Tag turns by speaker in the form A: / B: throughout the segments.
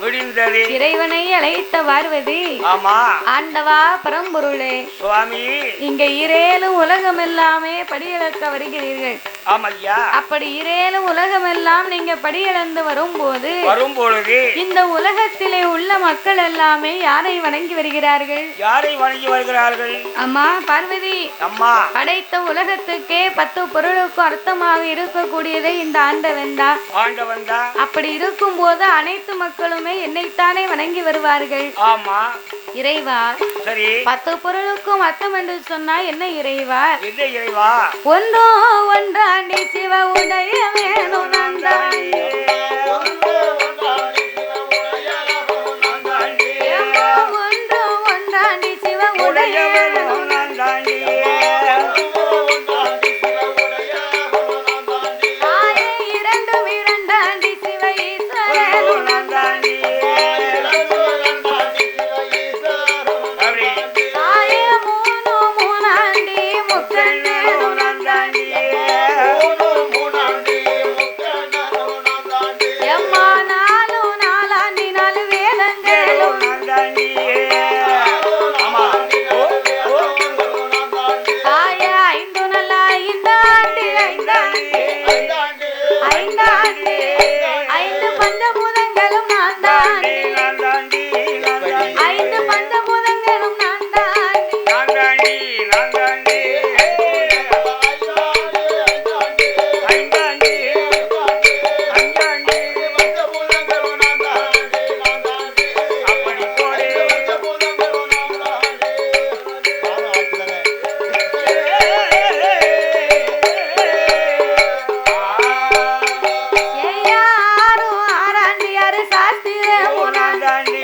A: விடிந்தது. இறைவனை அழைத்த பார்வதி,
B: ஆமா
A: ஆண்டவா பரம்பொருளே
B: சுவாமி,
A: இங்க இரேலும் உலகம் எல்லாமே படியிழக்க வருகிறீர்கள்.
B: ஆமையா,
A: அப்படி இரேலும் உலகம் எல்லாம் நீங்க படியிழந்து வரும்போது இந்த உலகத்திலே உள்ள மக்கள் எல்லாமே யாரை வணங்கி வருகிறார்கள்?
B: யாரை வணங்கி வருகிறார்கள்?
A: அம்மா பார்வதி,
B: அம்மா
A: படைத்த உலகத்துக்கே 10 பொருளுக்கு அர்த்தமாக இருக்கக்கூடியதை இந்த ஆண்டவன் தான். அப்படி இருக்கும் போது அனைத்து மக்களுமே என்னைத்தானே வணங்கி வருவார்கள்.
B: ஆமா
A: இறைவா,
B: சரி
A: 10 பொருளுக்கும் அர்த்தம் என்று சொன்னா என்ன இறைவா?
B: என்ன இறைவா?
A: ஒன்றோ ஒன்றாண்டி சிவ உடைய வேணும் நந்தாண்டி, ஒன்றோ ஒன்றாண்டி சிவ உடைய வேணும் நந்தாண்டி, ஆயே இரண்டும் இரண்டாண்டி சிவ ஈஸ்வரன் நந்தாண்டி, ஆயே மூணு மூணாண்டி முக்கன் வேணும் நந்தாண்டி, எம்மா நாலு நாலாண்டி நாலு வேதங்களும் நந்தாண்டி, ஆயே ஐந்து நல்ல ஐந்தாண்டி ஐந்தாண்டி ஐந்தாண்டி, ஐந்து பஞ்சபூதங்களும் நான் தாண்டி, ஐந்து பஞ்சபூதங்களும் நான் தாண்டி, ஏயாரு ஆறாண்டி ஆறு சாஸ்திரமும் நான் தாண்டி,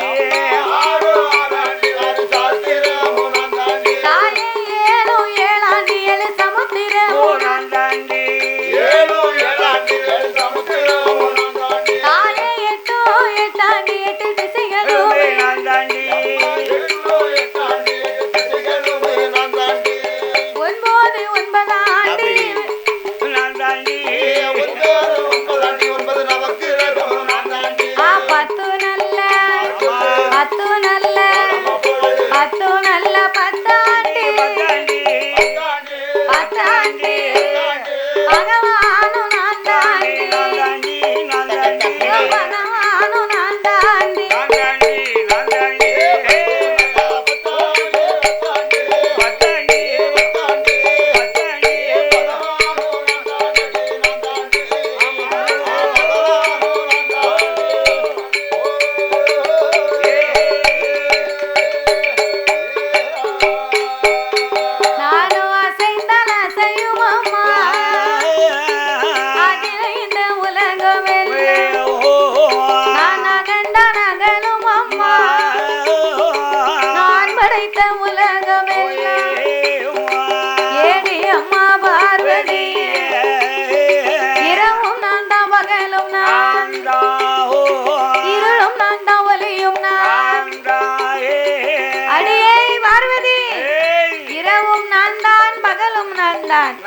A: தாயே ஏழு ஏழாண்டி ஏழு சமுத்திரமும் நான் தாண்டி, தாயே எட்டு எட்டாண்டி எட்டு திசைகளும் நான் தாண்டி, 9 ஒன்பதாண்டி நான் தாண்டி, 10 நல்ல 10 நல்ல 10 நல்ல பத்தாண்டி பத்தாண்டி, பகவானும் நான் தாண்டி, பகவானும் நான் தாண்டி, நானும் அசைந்தால் அசையும் அம்மா, அதில் இந்த உலகம் எல்லாம் நான் அகண்டான் அகலும் அம்மா, நான் படைத்த உலகம் எல்லாம் ஏடி அம்மா பார்வதி, இரவும் நான் தான் பகலும் நான், இருளும் நான் தான் ஒலியும் நான், அடியே பார்வதி, இரவும் நான் தான் பகலும் நான் தான்,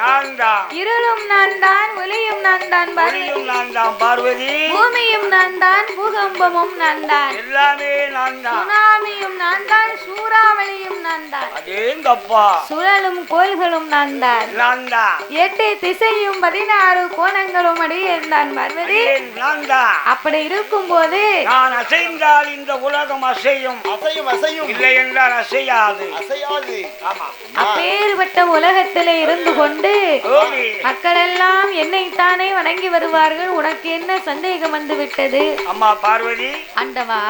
A: இருளும் நான் தான் ஒலியும் நான் தான்
B: பார்வதி,
A: பூமியும் நான் தான் பூகம்பமும் நான் தான்,
B: எல்லாமே நான் தான்,
A: சுனாமியும் நான் தான் சூறாவளியும் நான் தான்,
B: அதேங்கப்பா
A: சுழலும் கோள்களும் நான் தான், 8 திசையும் 16 கோணங்களும் அடியேன் தான் பார்வதி. அப்படி இருக்கும் போது
B: நான் அசைந்தால் இந்த உலகம் அசையும், அசையும் அசையும், இல்லை என்றால் அசையாது அசையாது. ஆமா,
A: அப்பேற்பட்ட உலகத்திலே இருந்து கொண்டு மக்கள் எல்லாம் என்னைத்தானே வணங்கி வருவார்கள். உனக்கு என்ன சந்தேகம் வந்து விட்டது?
B: அம்மா பார்வதி,
A: ஆண்டவா,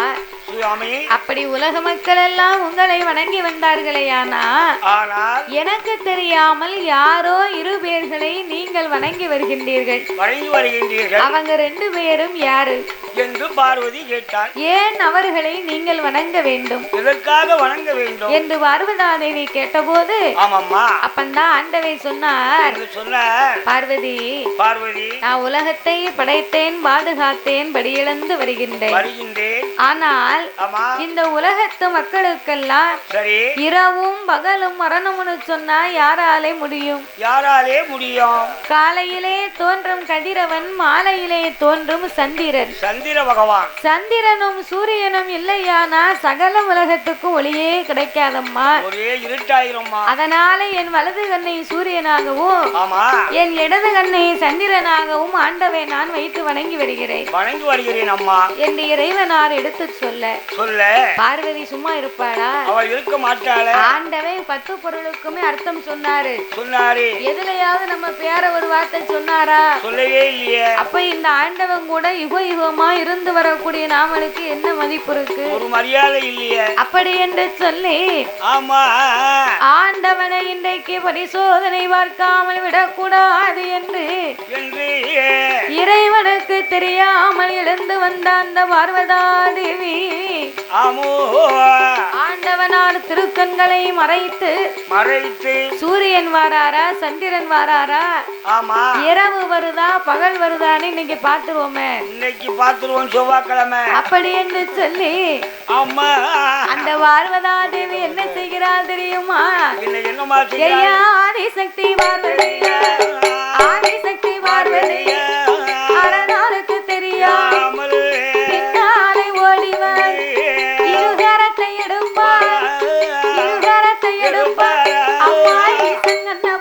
B: சுவாமி,
A: அப்படி உலக மக்கள் எல்லாம் உங்களை வணங்கி வந்தார்களே, ஆனால் எனக்கு தெரியாமல் யாரோ 2 பேர்களை நீங்கள் வணங்கி வருகின்றீர்கள். அவங்க 2 பேரும் யாரு
B: என்று பார்வதி கேட்டார்.
A: ஏன் அவர்களை நீங்கள் வணங்க வேண்டும்,
B: எதற்காக வணங்க வேண்டும்
A: என்று பார்வதாதேவி கேட்டபோது,
B: ஆமாம்மா,
A: அப்பந்தான் ஆண்டவை சொன்னார், பார்வதி, நான் உலகத்தை படைத்தேன், பாதுகாத்தேன், படியிழந்து வருகின்றேன். ஆனால் ஆனால் இந்த உலகத்து மக்களுக்கெல்லாம்
B: சரி
A: இரவும் பகலும் மரணம்னு சொன்னா யாராலே முடியும்?
B: யாராலே முடியும்?
A: காலையிலே தோன்றும் கதிரவன், மாலையிலே தோன்றும் சந்திரன்.
B: சந்திர பகவான்.
A: சந்திரனும் சூரியனும் இல்லையானா சகல உலகத்துக்கும் ஒளியே கிடைக்காதம்மா.
B: ஒரே இருட்டாயிரம்மா.
A: அதனால என் வலது கண்ணை சூரியனாகவும் என் இடது கண்ணை சந்திரனாகவும் ஆண்டவை நான் வைத்து வணங்கி வருகிறேன்.
B: வணங்கி வருகிறேன் அம்மா
A: என்று இறைவனார் எடுத்து சொல்ல பார்வதி சும்மா இருப்பாளா?
B: அவள் இருக்க மாட்டாள.
A: ஆண்டவை 10 பொருளுக்குமே அர்த்தம் சொன்னாரு. எதுலயாவது நம்ம பேர ஒரு வார்த்தை சொன்னாரா?
B: சொல்லவே இல்லையே.
A: அப்ப இந்த ஆண்டவன் கூட யுக யுகமா இருந்து வரக்கூடிய நாமளுக்கு என்ன மதிப்பு இருக்கு?
B: ஒரு மரியாதை இல்லையே.
A: அப்படி என்று சொல்லி
B: ஆமா
A: ஆண்டவனை இன்றைக்கு பரிசோதனை பார்க்காமல் விடக்கூடாது என்று இறைவனுக்கு தெரியாமல் எழுந்து வந்த அந்த பார்வதா தேவி ஆண்டவனார் திருக்கண்களை மறைத்து சூரியன் வாராரா சந்திரன் வாராரா, இரவு வருதா பகல் வருதான்னு இன்னைக்கு பாத்துருவோமே.
B: இன்னைக்கு பாத்துருவோம் செவ்வாய்க்கிழமை.
A: அப்படி என்று சொல்லி அந்த பார்வதா தேவி என்ன செய்கிறார் தெரியுமா? ஆதிசக்தி பார்வதி, ஆதிசக்தி பார்வதி அரணாருக்கு தெரியாமல் பின்னாலை ஓடிவர் இருகரத்தை எடுப்பார், இருகரத்தை எடுப்பார் அம்மா ஈசங்கண்ண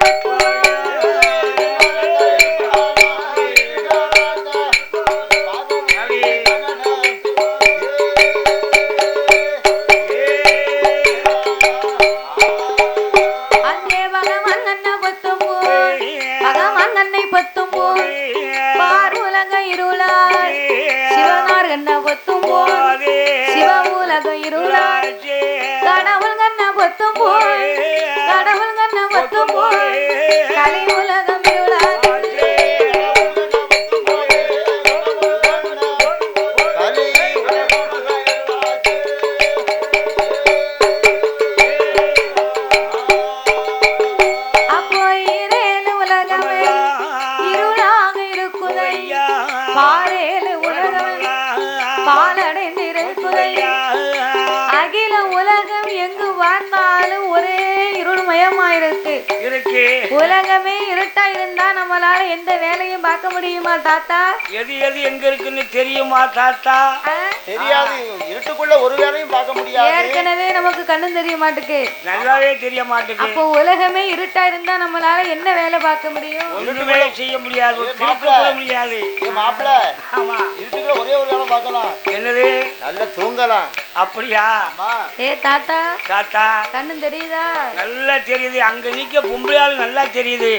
A: அகில உலகம் எங்கு வாழ்ந்தாலும் ஒரே இருள்மயமாயிருக்கு. உலகமே இருட்டா இருந்தா நம்மளால எந்த வேலையும் பார்க்க முடியுமா தாத்தா?
B: எது எது எங்க இருக்குன்னு தெரியுமா தாத்தா?
C: தெரியாது. இருட்டுக்குள்ள ஒரு வேலையும் பார்க்க முடியாது.
A: ஏற்கனவே நமக்கு கண்ணு தெரிய மாட்டுக்கு,
B: நல்லாவே தெரிய மாட்டுக்கு.
A: அப்போ உலகமே இருட்டா இருந்தா நம்மளால என்ன வேலை பார்க்க முடியும்?
B: ஒண்ணுமே செய்ய முடியாது, முடியாது.
C: மாப்பிள்ள இருட்டுக்குள்ள ஒரே ஒரு வேலை பார்க்கலாம்.
B: என்னது?
C: நல்லா தூங்கலாம்.
B: அப்படியா?
A: ஏ தாத்தா
B: தாத்தா
A: கண்ணு தெரியுதா?
B: நல்லா தெரியுது. அங்க நிக்க பொம்பளையாள் நல்லா தெரியுது.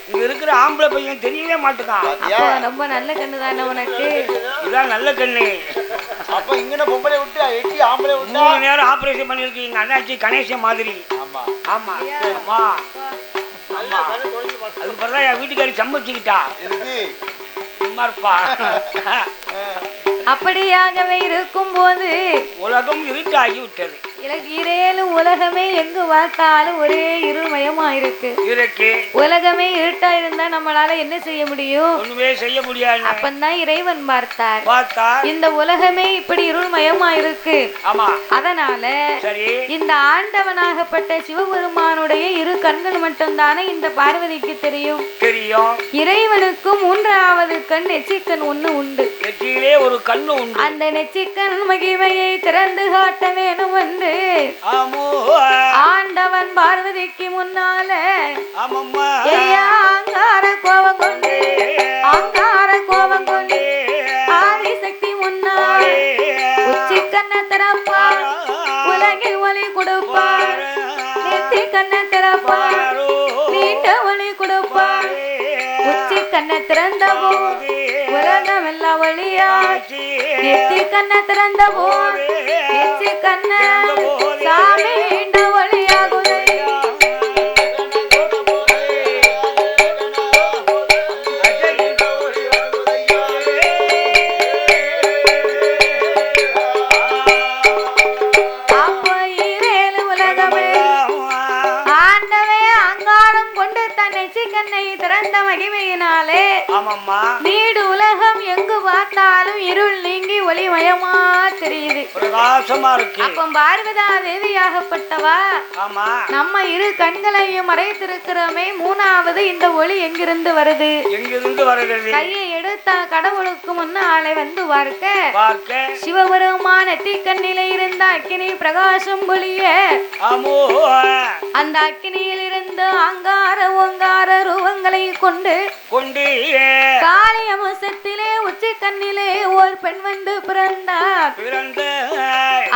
B: இங்க இருக்கிற ஆம்பளை பையன் தெரியவே மாட்டுக்கான்.
A: ரொம்ப நல்ல கண்ணு தானே உனக்கு?
B: இதான் நல்ல கண்ணு.
C: அப்ப இங்க பொம்பளை விட்டு எட்டி ஆம்பளை விட்டு
B: 3 நேரம் ஆபரேஷன் பண்ணிருக்கு எங்க அண்ணாச்சி கணேசன் மாதிரி. ஆமா ஆமா ஆமா ஆமா. அதுக்கு பிறகு என் வீட்டுக்காரி சம்பளிச்சுக்கிட்டா.
A: அப்படியாகவே இருக்கும் போது
B: உலகம் இருட்டாகி விட்டது.
A: இரேலும் உலகமே எங்கு பார்த்தாலும் ஒரே இருள்மயமாயிருக்கு. உலகமே இருட்டா இருந்தா நம்மளால என்ன செய்ய முடியும்?
B: ஒண்ணுமே செய்ய முடியாது.
A: அப்பந்தான் இறைவன் பார்த்தார். இந்த உலகமே இப்படி இருள்மயமாயிருக்கு. அதனால இந்த ஆண்டவனாகப்பட்ட சிவபெருமானுடைய 2 கண்கள் மட்டும்தானே இந்த பார்வதிக்கு தெரியும். இறைவனுக்கு 3வது கண் நெற்றிக்கண் ஒண்ணு உண்டு.
B: நெற்றியிலே ஒரு கண்ணு உண்டு.
A: அந்த நெற்றிக்கண் மகிமையை திறந்து காட்ட வேணும் என்று ஆண்டவன் பார்வதிக்கு முன்னால அங்கார கோபம் கொண்டு, அங்கார கோபம் கொண்டு ஆதிசக்தி முன்னால் உச்சி கண்ண திறப்பார், உலகில் ஒளி கொடுப்பார். நெத்தி கண்ண திறப்பார், நீண்ட ஒளி கொடுப்பார். உச்சி கண்ண திறந்த போது உலகம் எல்லாம் ஒளியாச்சு. நெத்தி கண்ண திறந்த போது நெத்தி கண்ண சாமி நீண்ட ஒளியாகுது. அப்போ இரேலு உலகமே ஆண்டவே அங்காரம் கொண்டு நெச்சிக்கண்ணை திறந்த மகிமையினாலே
B: ஆமாம்மா
A: நீடு உலகம் எங்கு பார்த்தாலும் இருள் நீங்கி ஒளிமயமா தெரியுது,
B: பிரகாசமா இருக்கு.
A: அப்ப பார்வதா தேவியாகப்பட்டவா
B: ஆமா
A: நம்ம இரு கண்களையும் மறைத்திருக்கிறோமே, மூணாவது இந்த ஒளி எங்கிருந்து வருது?
B: எங்கிருந்து வருகிறது?
A: கையை எடுத்தா கடவுளுக்கு முன்னாலே வந்து
B: பார்க்க
A: சிவபெருமான தீக்கண்ணிலே இருந்த அக்கினி பிரகாசம் பொழிய
B: ஆமோ
A: அந்த அக்கினியில் இருந்து அங்கார ஓங்கார ரூபங்களை கொண்டு காளி அம்சத்திலே உச்சி கண்ணிலே ஓர் பெண் வந்து பிறந்தார்.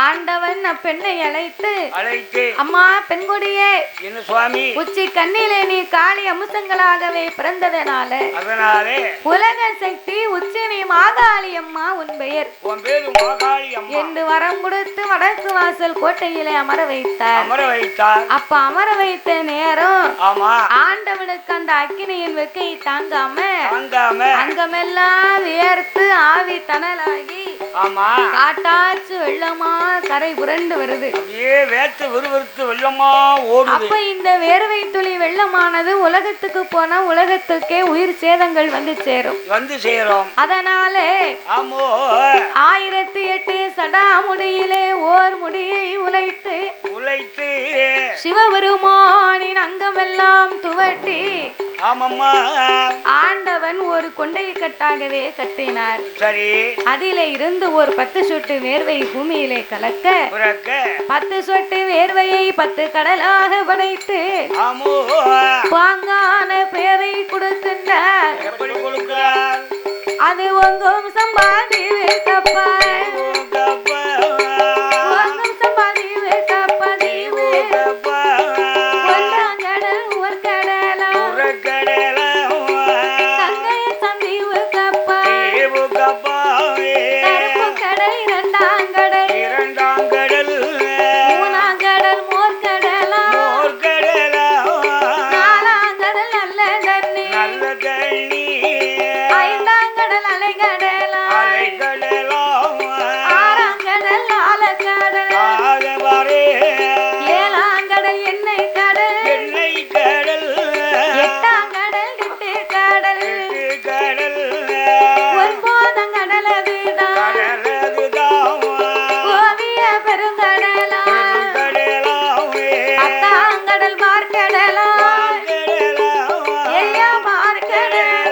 A: ஆண்டவன் அப்பெண்ணை அழைத்து அம்மா பெண்குடியே,
B: என்ன சுவாமி,
A: உச்சி கண்ணிலே நீ காளி அம்சங்களாகவே பிறந்ததனால உலக சக்தி உச்சி நீ மாகாளி அம்மா உன் பெயர் என்று வரம் கொடுத்து வடக்கு வாசல் கோட்டையிலே அமர வைத்தார். அப்ப அமர வைத்த நேரம் ஆண்டவனுக்கு அந்த அக்கினியின் வெக்கை தாங்காம அங்கமெல்லாம் வியர்த்து ஆவி தணலாகி காட்டாச்சு வெள்ளமா கரை புரண்டு வருது. அப்ப இந்த வேர்வை துளி வெள்ளமானது உலகத்துக்கு போனா உலகத்துக்கே உயிர் சேதங்கள் வந்து சேரும். அதனால 1008 சடாமுடியிலே ஓர் முடியை உழைத்து சிவபெருமானின் அங்கமெல்லாம் துவட்டி ஆண்டவன் ஒரு கொண்டை கட்டாகவே கட்டினார். அதிலே இருந்து ஒரு 10 சொட்டு வேர்வை பூமியிலே கலக்க 10 சொட்டு வேர்வையை 10 கடலாக படைத்து பாங்கான பேரை கொடுக்கின்றார். அது உங்கும் சம்பாதி வேக்கப்பா, உங்கும் சம்பாதி வேக்கப்பதி ஒன்றாங்கடல் ஒரு கடலா தங்கைய சந்திவு கப்பா கருப்பு கடல் இரண்டாம் கடல் மூணாம் கடல் மோர்கடலா நாலாம் கடல் நல்ல தண்ணி ஐந்தாம் கடல் அலைகடலா ஆறாம் கடல் ஆலக்கடல் ஏழாம் கடல் எண்ணெய் கடல் எட்டாம் கடல் திட்டு கடல் ஒன்பதாம் கடல் அதுதான் ஓவிய பெருங்கடலா பத்தாம் கடல் மார்க்கடலா எல்லையா மார்க்கடல்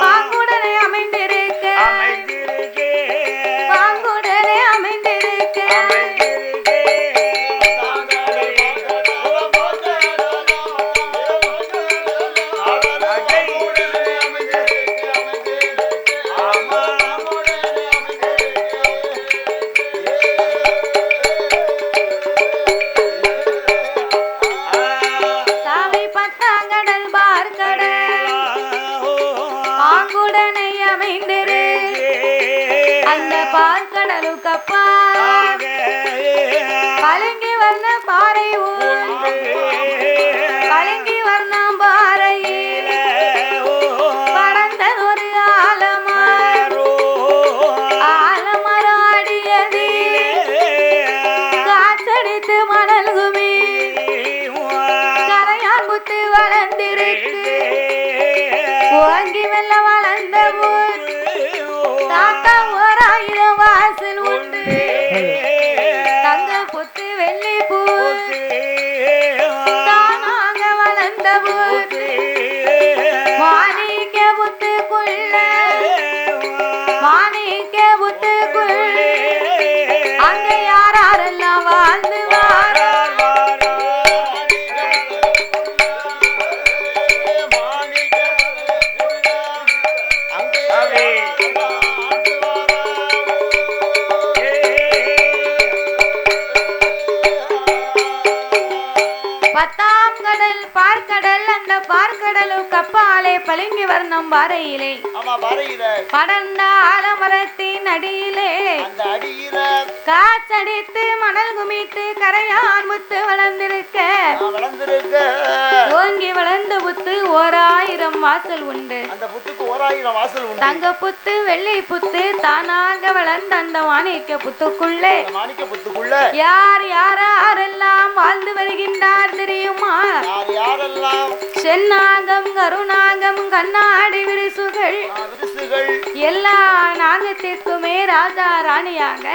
A: பாங்குடனே அமைந்திருக்க பாங்குடனே அமைந்திருக்க சாமி பத்தாம் கடல் பார்க்கடல் பாங்குடனை அமைந்திரு அந்த பார்க்கடலுக்கு அப்பா கலங்கி வந்த பாறை கலங்கி வர்ணம் பாறையில் பறந்தது ஒரு ஆலமரம் அடியது காற்றடித்து மணல் குமி கரையான் புத்து வளர்ந்திருக்கு ஓங்கி வெள்ள வளர்ந்த போது தாத்தா 1000 வாசல் உண்டு தங்க புத்து வெள்ளி பூ தானாக வளர்ந்த போது மாணிக்க புத்துக்குள்ள அங்க யாரெல்லாம் வாழ்ந்து பத்தாம் கடல் பார்க்கடல் அந்த பார்க்கடலுக்கு அப்பாலே பளிங்கு வர்ணம் பாறையிலே படர்ந்த ஆலமரத்தின் அடியிலே காற்றடித்து மணல் குமித்து கரையான் முத்து வளர்ந்திருக்க ஓங்கி வளர்ந்த புத்து 1000 வாசல் உண்டு. தங்க புத்து வெள்ளி புத்து தானாக வளர்ந்த அந்த மாணிக்க புத்துக்குள்ளே யாரெல்லாம் வாழ்ந்து வருகின்றார் தெரியுமா?
C: யாரெல்லாம்
A: சென்னாகம் கருணாகம் கண்ணாடி விரிசுகள் எல்லா நாகத்திற்குமே ராஜா ராணியாக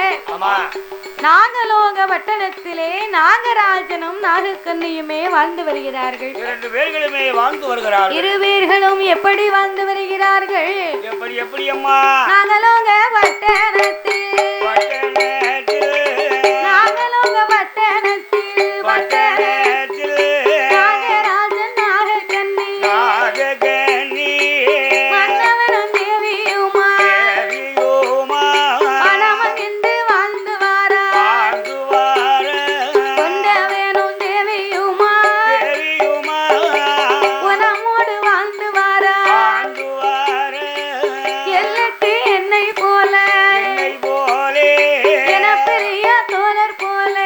A: நாகலோக பட்டணத்திலே நாகராஜனும் நாகக்கண்ணியுமே வாழ்ந்து வருகிறார்கள்.
B: 2 பேர்களுமே வாழ்ந்து வருகிறார்கள்.
A: 2 பேர்களும் எப்படி வாழ்ந்து வருகிறார்கள்?
B: எப்படி அம்மா?
A: நாகலோக பட்டணத்தில் நாகலோக பட்டணத்தில் நாகராஜன் நாகக்கண்ணி மன்னவனும் தேவியுமா மனமகிழ்ந்து வாழ்ந்து வாரா கொண்டவனும் தேவியுமா உனமோடு வாழ்ந்து வாரா எல்லைக்கு என்னை போல என பெரிய தோழர் போல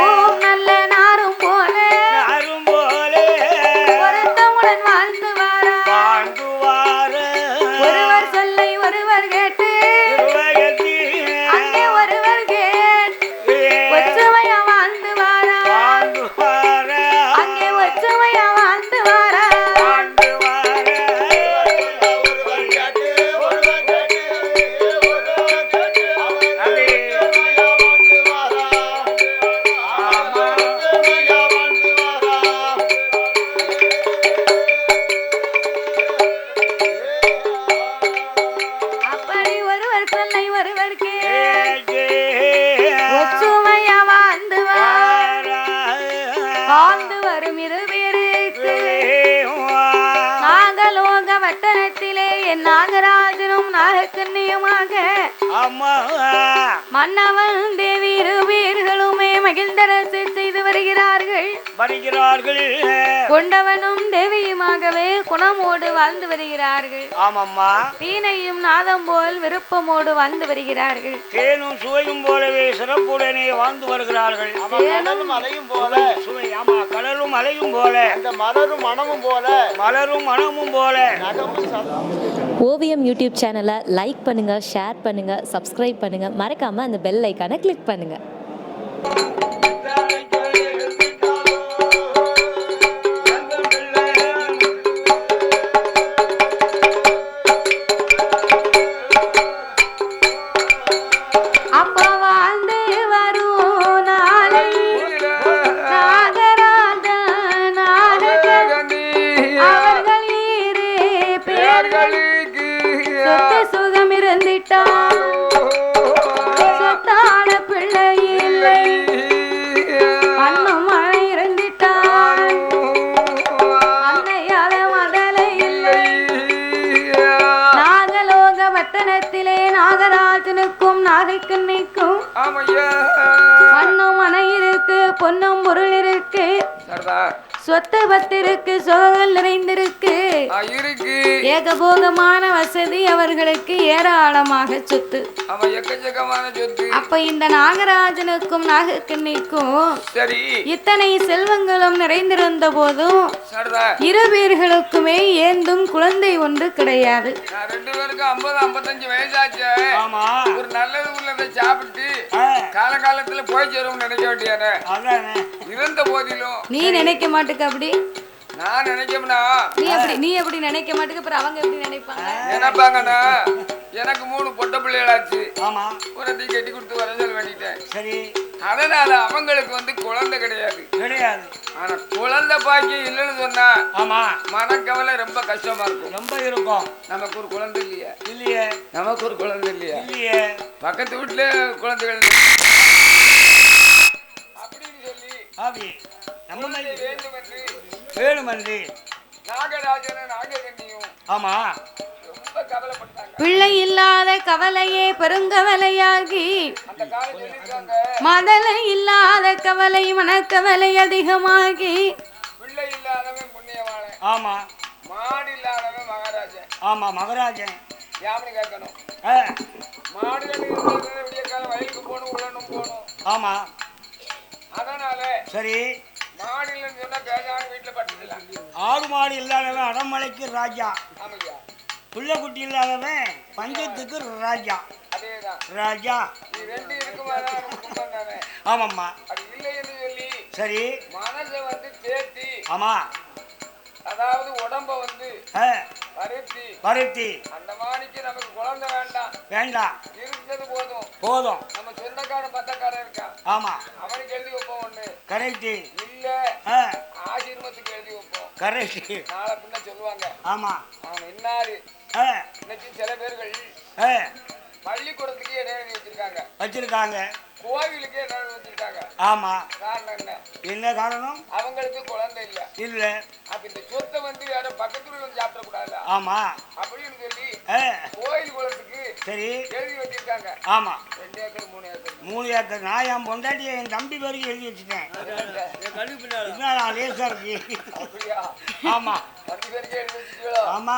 A: ஓம் நல்ல நாரும் போல ஒருத்தமுடன் வாழ்ந்து வாரா ஒருவர் சொல்லை ஒருவர் கேட்டு அங்கே ஒருவர் கேட்டு ஒற்றுமையா வாழ்ந்து வாரா அங்கே ஒற்றுமையா வாழ்ந்து வாரா அப்படி ஒருவர் சொல்லை ஒருவர் கேட்டு ஒற்றுமையா வாழ்ந்து வாரா வாழ்ந்து வரும் 2 பேருக்கு நாகலோக வட்டணத்திலே என் நாகராஜனும் நாகக்கண்ணியுமாக மன்னவன் தேவி 2 பேர்களுமே மகிழ்ந்தரசு செய்து வருகிறார்கள். கொண்டவனும் தேவியுமாகவே குணமோடு வாழ்ந்து வருகிறார்கள்.
B: ஆமாம்மா.
A: வீணையும் நாதம் போல் விருப்பமோடு வாழ்ந்து வருகிறார்கள்.
B: தேனும் சுவையும் போலவே சிறப்புடனே வாழ்ந்து வருகிறார்கள்.
C: கடலும் அலையும் போல
B: சுவை. ஆமா, கடலும் அலையும் போல
C: அந்த மலரும் மனமும் போல
D: ஓவியம் யூடியூப் சேனலை லைக் பண்ணுங்க, ஷேர் பண்ணுங்க, சப்ஸ்கிரைப் பண்ணுங்க, மறக்காம அந்த பெல் ஐக்கானை கிளிக் பண்ணுங்க.
A: அப்பா வாழ்ந்து வரும் நாளை நாகராஜ நாகக்கண்ணி அவர்கள் 2 பேர்களுக்கு சொத்து சுகம் இருந்திட்டான் சொத்தான பிள்ளை இல்லை அண்ணும் மழை இருந்திட்டான் அன்னையால மதலை இல்லை நாகலோக பட்டணத்திலே நாகராஜனுக்கும் நாகக்கண்ணிக்கும் மண்ணும் மனை இருக்கு பொன்னும் பொருள் இருக்கு சொத்து பத்திருக்கு சோகங்கள் நிறைந்திருக்கு ஏகபோகமான வசதி அவர்களுக்கு ஏராளமாக சொத்து. அப்ப இந்த நாகராஜனுக்கும் நாகக்கண்ணிக்கும் இத்தனை செல்வங்களும் நிறைந்திருந்த போதும் 2 பேர்களுக்குமே ஏந்தும் குழந்தை ஒன்று கிடையாது.
E: 2 பேருக்கும் 50-55 வயசாச்சு. ஒரு நல்லது உள்ளதை சாப்பிட்டு காலகாலத்துல போய் சேரும் நினைக்க வேண்டியாரு. இருந்த போதிலும்
A: நீ நினைக்க மாட்டுக்க. அப்படி
E: நான் நினைக்கணும்னா
A: நீ எப்படி நினைக்க மாட்டுக்க. அப்புறம் அவங்க எப்படி நினைப்பாங்க?
E: நினைப்பாங்கண்ணா, எனக்கு 3 பொட்ட பிள்ளைகளாச்சு. ஒரு கட்டி கொடுத்து வர சொல்ல வேண்டிட்டேன்.
B: சரி.
E: அதனால அவங்களுக்கு குழந்தை கிடையாது. ஆனா குழந்தை பாக்கியம் இல்லைன்னு சொன்னா மனக்கவலை ரொம்ப கஷ்டமா இருக்கும். நமக்கு ஒரு குழந்தை இல்லையா? நமக்கு ஒரு குழந்தை இல்லையா? பக்கத்து வீட்டுல குழந்தைகள் அப்படின்னு சொல்லி
B: வேணுமன்றி
E: நாகராஜனும் நாகக்கண்ணியும் ரொம்ப கவலைப்பட்டாங்க.
A: பிள்ளை இல்லாத கவலையே பெருங்கவலையாகி மதலை இல்லாத கவலை மனக்கவலை அதிகமாகி
E: பிள்ளை இல்லாதவன் புண்ணியவாளன்.
B: ஆமா.
E: மாடு இல்லாதவன் மகாராஜன்.
B: ஆமா, மகாராஜன்.
E: யாருன்னு கேட்கணும். மாடுகள் விடிய காலம் வயலுக்கு போகணும், உழனும் போகணும்.
B: ஆமா.
E: அதனால
B: சரி.
E: மாடு இல்லைன்னு சொன்னா பேசாம வீட்டுல பட்டுக்கலாம்.
B: ஆடு மாடு இல்லாதவன் அடமலைக்கு ராஜா.
E: ஆமையா.
B: புள்ள குட்டி இல்லாதவன் பஞ்சத்துக்கு ராஜா.
E: அதேதான்
B: ராஜா.
E: நீ 2 இருக்குமாதான்.
B: ஆமாம்மா.
E: அது இல்லை என்று சொல்லி
B: சரி.
E: மன மனுஷன் வந்து தேத்தி
B: ஆமா
E: அதாவது உடம்ப வந்து பருத்தி
B: பருத்தி
E: அந்த மாதிரிக்கு நமக்கு குழந்தை வேண்டாம்
B: வேண்டாம்
E: இருந்தது போதும்
B: போதும்
E: நம்ம சொந்தக்காரன் பந்தக்காரன் இருக்கான்
B: ஆமா
E: அவனுக்கு எழுதி வைப்போம் ஒண்ணு
B: கரெக்ட்
E: இல்ல ஆசீர்வாதத்துக்கு எழுதி வைப்போம்
B: கரெக்ட்
E: நாளை பின்ன சொல்லுவாங்க
B: ஆமா
E: அவன் என்னாரு இன்னைக்கு சில பேர்கள் பள்ளிக்கூடத்துக்கு இடம் எழுதி
B: வச்சிருக்காங்க
E: கோவிலுக்கு இடம் எழுதி வச்சிருக்காங்க
B: ஆமா
E: காரணம் என்ன
B: என்ன காரணம்
E: அவங்களுக்கு குழந்தை இல்ல அப்ப இந்த சொத்தை வந்து வேற பக்கத்துல வந்து சாப்பிட கூடாது
B: ஆமா
E: அப்படின்னு சொல்லி கோயில் குளத்துக்கு சரி எழுதி வச்சிருக்காங்க
B: ஆமா
E: 2 ஏக்கர் 3 ஏக்கர்
B: 3 ஏக்கர் நான் என் பொண்டாட்டி என் தம்பி பேருக்கு எழுதி வச்சுட்டேன் லேசா இருக்கு
E: அப்படியா
B: ஆமா
E: 10 பேருக்கு எழுதி வச்சிட்டீங்களோ
B: ஆமா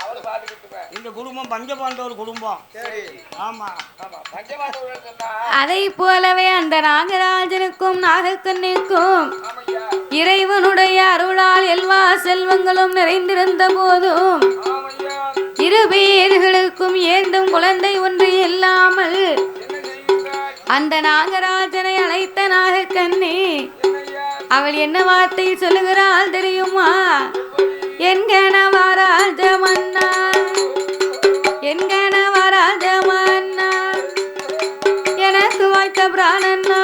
E: அவளை பாத்துக்கிட்டுமே
B: இந்த குடும்பம் பஞ்சபாண்டவர் குடும்பம்
E: சரி
B: ஆமா
E: ஆமா பஞ்சபாண்டவர் சொன்னா
A: அதை போலவே அந்த நாகராஜனுக்கும் நாகக்கண்ணிக்கும்
E: ஆமையா
A: இறைவனுடைய அருளால் எல்லா செல்வங்களும் நிறைந்திருந்த போதும்
E: ஆமையா
A: இரு பேர்களுக்கும் ஏந்தும் குழந்தை ஒன்று இல்லாமல்
E: என்ன செய்கிறாய்
A: அந்த நாகராஜனை அழைத்த நாகக்கண்ணி
E: என்னையா
A: அவள் என்ன வார்த்தை சொல்லுகிறாள் தெரியுமா? என்கணவராஜ மன்னா என்கணவராஜ மன்னா எனக்கு வாய்த்த பிராணன்னா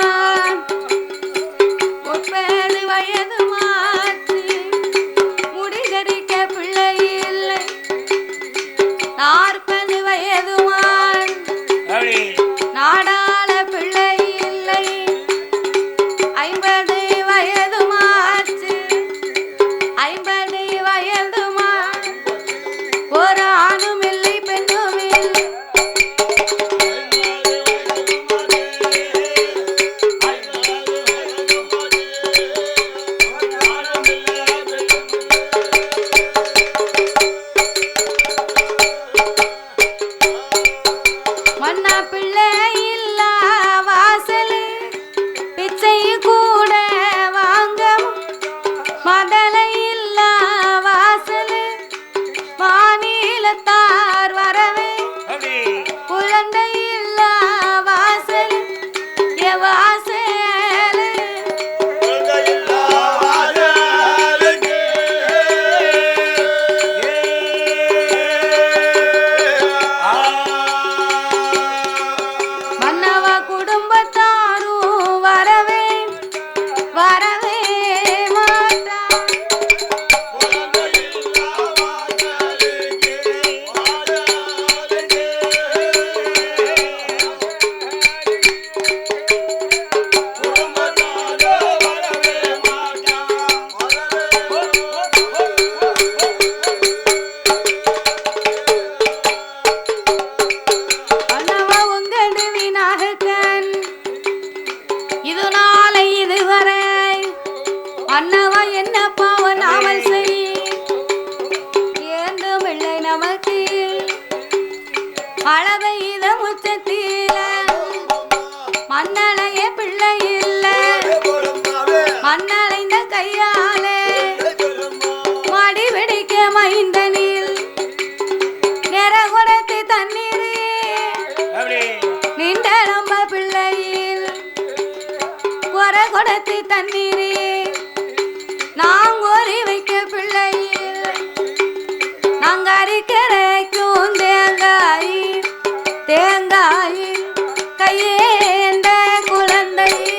A: 30 வயது மாற்றி முடிதறிக்க பிள்ளை இல்லை 40 வயது நாடாள பிள்ளை இல்லை 50 வயது மாற்றி 50 வயது ஒரு ஆணும் இல்லை பெண்ணும் இல்லை மன்னா பிள்ளை இல்ல வாசல் பிச்சை கூட வாங்க மதலை இல்ல வாசல் மாநிலத்தார் வரவே குழந்தை இல்ல வாசல் வாசல் மன்னவ குடும்பத்தாரும் வரவே வரவே மாட்டார் மன்னவ உங்கடு விநாயகன் இது நாளை இதுவரை மன்னவ என்ன பாவம் நாமல் செய் ஏந்தும் இல்லை நமக்கு மழை பெய்த முச்சத்தில மண்ணளைய பிள்ளை இல்ல மண்ணளைந்த கையாலே மடி பிடிக்க மைந்தனில் நிற கொடுத்து தண்ணீர் நின்ற நம்ம பிள்ளையில் குறை கொடுத்து தண்ணீரே நாம் கோரி வைக்க பிள்ளையில் நாங்க அரிக்கரைக்கும் தேங்காயில் தேங்காயில் கையேந்த குழந்தையில்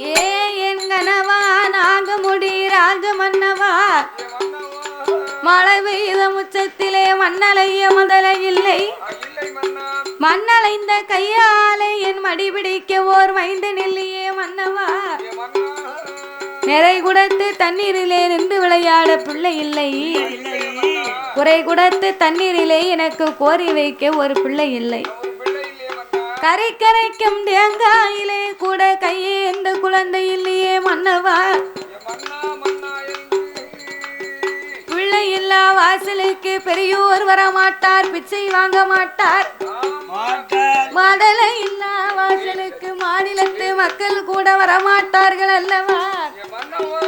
A: ஏ என் கனவா நாகமுடி ராஜமன்னவா மழை பெய்த முச்சத்திலே மண்ணலைய முதலை இல்லை
E: இல்லை மன்னா
A: மண்ணலைந்த கையாலே என் மடி பிடிக்க ஓர் மைந்து நெல்லியே மன்னவா
E: மன்னா
A: நிறை குடத்து தண்ணீரிலே நின்று விளையாட பிள்ளை இல்லை குறை குடத்து தண்ணீரிலே எனக்கு கோரி வைக்க ஒரு பிள்ளை இல்லை
E: ஒரு பிள்ளை இல்லையே மன்னா
A: கரை கரைக்கும் தேங்காயிலே கூட கையேந்த குழந்தை இல்லையே மன்னவா
E: மன்னா மன்னா
A: பிள்ளை இல்லா வாசலுக்கு பெரியோர் வரமாட்டார் பிச்சை வாங்க மாட்டார் மடலை இல்லா வாசலுக்கு மாநிலத்து மக்கள் கூட வரமாட்டார்கள் அல்லவா
E: மன்னவா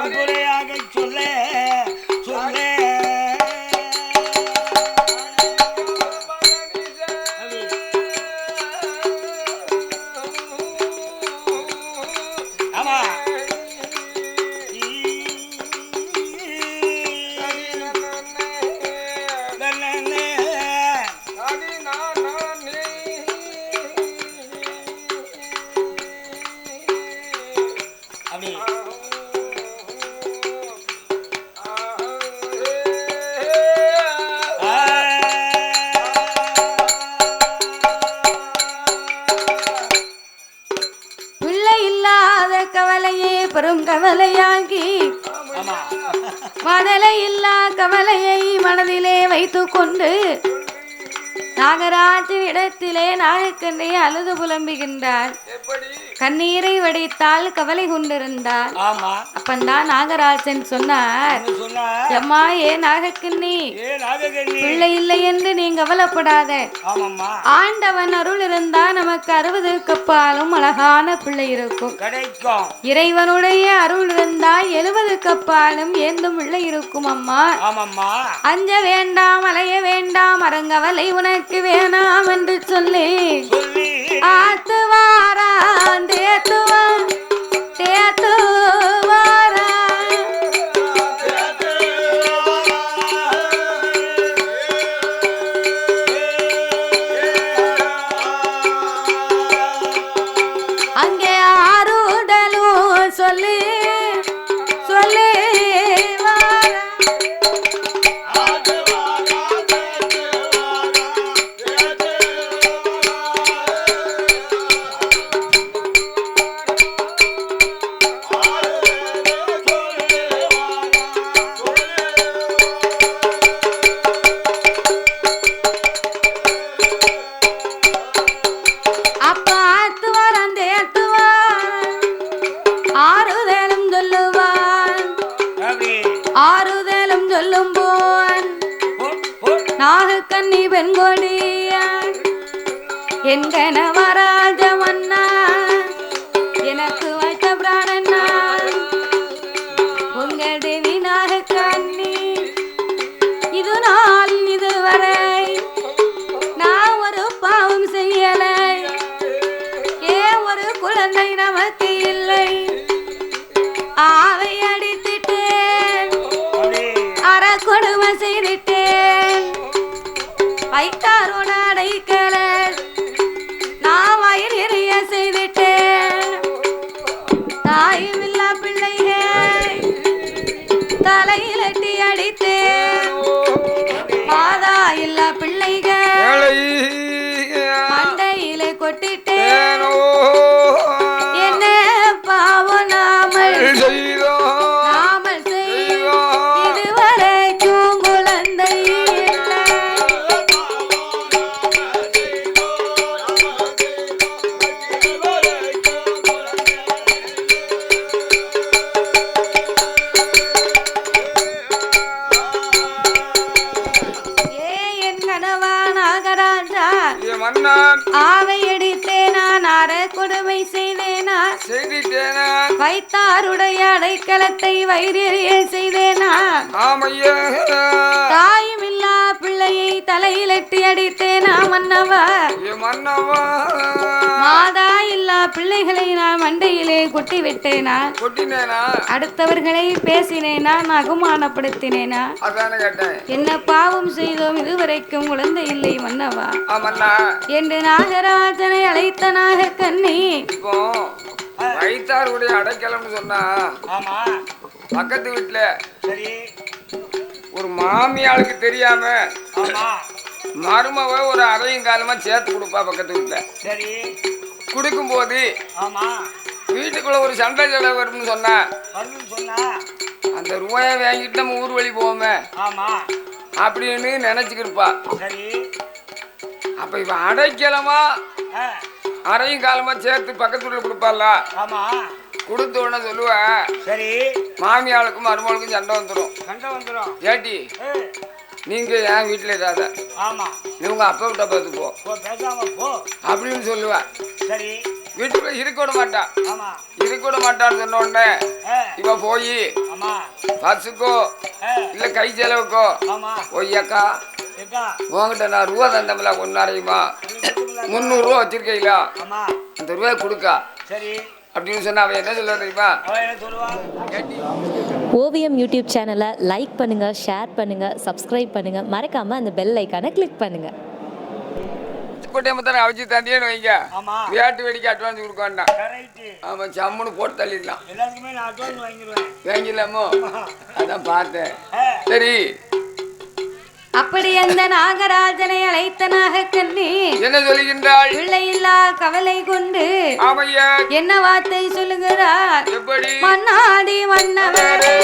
B: பரம்பரையாக சொல்ல சொல்ல ஆமா
A: பெரும் கவலையாகி மதலை இல்லா கவலையை மனதிலே வைத்துக் கொண்டு நாகராஜின் இடத்திலே நாகக்கண்ணை அழுது புலம்புகின்றார். கண்ணீரை வடித்தால் கவலை கொண்டிருந்தார். அப்பந்தான் நாகராஜன் சொன்னார், அம்மா ஏ நாகக்கண்ணி, பிள்ளை இல்லை என்று நீ கவலைப்படாத. ஆண்டவன் அருள் இருந்தா நமக்கு 60 கப்பாலும் அழகான பிள்ளை இருக்கும். இறைவனுடைய அருள் இருந்தா 70 கப்பாலும் ஏந்தும் பிள்ளை இருக்கும். அம்மா அஞ்ச வேண்டாம், அலைய வேண்டாம், அறங்கவலை உனக்கு வேணாம் என்று சொல்லி ஆத்துவாரான் தேத்துவான் தேத்துவாரா அங்கே ஆறுதலும் சொல்லி சொல்லி ஆறுதலும் சொல்லும் போன் நாகக்கண்ணி பெண்கொடியான் என் கணவராஜ மன்னா எனக்கு வைத்த பிராணன்னா உங்கள் தேவி நாகக்கண்ணி இது நாள் இதுவரை நான் ஒரு பாவம் செய்யலை. ஏன் ஒரு குழந்தை நமக்கு இல்லை. ஆவை அடித்துட்டேன், அறக்கொடுமை செய்துட்டேன், வைத்தாரோட அடைக்கல நான் வயிறு எறிய செய்துட்டேன். தாயும் இல்லா பிள்ளைகள் தலையில் எட்டி அடித்தேன். மாதா இல்லா பிள்ளைகள் மண்டையிலே கொட்டிட்டேன். என்ன பாவம் நாமல் நாமல் செய்யும் இதுவரைக்கும் குழந்தை ஆவை அடித்தே நான் அற கொடுமை செய்தேனா
E: செய்திட்டேனா
A: வைத்தாருடைய அடைக்கலத்தை வயிறெறிய செய்தேனா தாயும் இல்லா பிள்ளையை தலையில் எட்டி அடித்தேனா மன்னவா மாதா இல்லா பிள்ளைகளை நான் மண்டையிலே கொட்டி விட்டேனா
E: கொட்டினேனா
A: அடுத்தவர்களை பேசினேனா நான் அவமானப்படுத்தினேனா என்ன பாவம் செய்தோம் இதுவரைக்கும் குழந்தை இல்லை மன்னவா என்று நாகராஜனை அழைத்த நாகக்கண்ணி
E: வைத்தாருடைய அடைக்கலம்னு சொன்னா பக்கத்து வீட்டுல ஒரு மாமியாளுக்கு தெரியாம மருமவ ஒரு அரையும் காலமா சேர்த்து கொடுப்பா பக்கத்து வீட்டுல. குடுக்கும் போது வீட்டுக்குள்ள ஒரு சண்டை சடை வரும்னு சொன்னா அந்த ரூபாய வாங்கிட்டு நம்ம ஊர் வழி போவோமே அப்படின்னு நினைச்சுக்கிருப்பா. அப்ப இவன் அடைக்கலமா அரையும் காலமா சேர்த்து பக்கத்து வீட்டுல கொடுப்பாள்ல. கொடுத்த உடனே சொல்லுவேன், சரி மாமியாளுக்கும் மருமகளுக்கும் சண்டை வந்துடும். ஏட்டி நீங்க என் வீட்டுல இராத, நீ உங்க அப்பா விட்ட பார்த்து போ அப்படின்னு சொல்லுவேன். சரி வீட்டுக்குள்ள இருக்க விட மாட்டான்.
B: ஆமா
E: இருக்க விட மாட்டான்னு சொன்ன உடனே
B: ஆ,
E: இவ போய்
B: ஆமா
E: பஸ்ஸுக்கோ
B: ஆ,
E: இல்ல கை செலவுக்கோ
B: ஆமா
E: போய் அக்கா
B: ஏக்கா
E: உங்ககிட்ட நான் ரூபா தந்தமில்ல ஒன்னாரையுமா 300 ரூபா வச்சிருக்கீங்களா
B: ஆமா
E: அந்த ரூபாய் கொடுக்கா
B: சரி
E: அப்படின்னு சொன்னா அவன் என்ன சொல்ல தெரியுமா?
B: அவ என்ன சொல்லுவா
E: கேட்டி
D: ஓவியம் யூடியூப் சேனலை லைக் பண்ணுங்கள், ஷேர் பண்ணுங்கள், சப்ஸ்கிரைப் பண்ணுங்கள், மறக்காமல் அந்த பெல் ஐக்கானை கிளிக் பண்ணுங்கள்.
E: கொட்டையமத்தான அவிச்சு தந்தியன்னு வைங்க.
B: ஆமா
E: விளையாட்டு வேடிக்கை அட்வான்ஸ் கொடுக்கண்டா.
B: கரெக்ட்
E: ஆமா சம்முன்னு போட்டு தள்ளிடலாம்.
B: எல்லாத்துக்குமே நான் அட்வான்ஸ் வாங்கிடுவேன்
E: வாங்கிடலாமோ? அதான் பார்த்தேன்.
B: ஆ,
E: சரி
A: அப்படி அந்த நாகராஜனை அழைத்த நாகக்கண்ணி
E: என்ன சொல்லுகின்றாள்?
A: பிள்ளையில்லா கவலை கொண்டு
E: ஆமையா
A: என்ன வார்த்தை சொல்லுகிறார்?
E: எப்படி
A: மன்னாடி மன்னவரே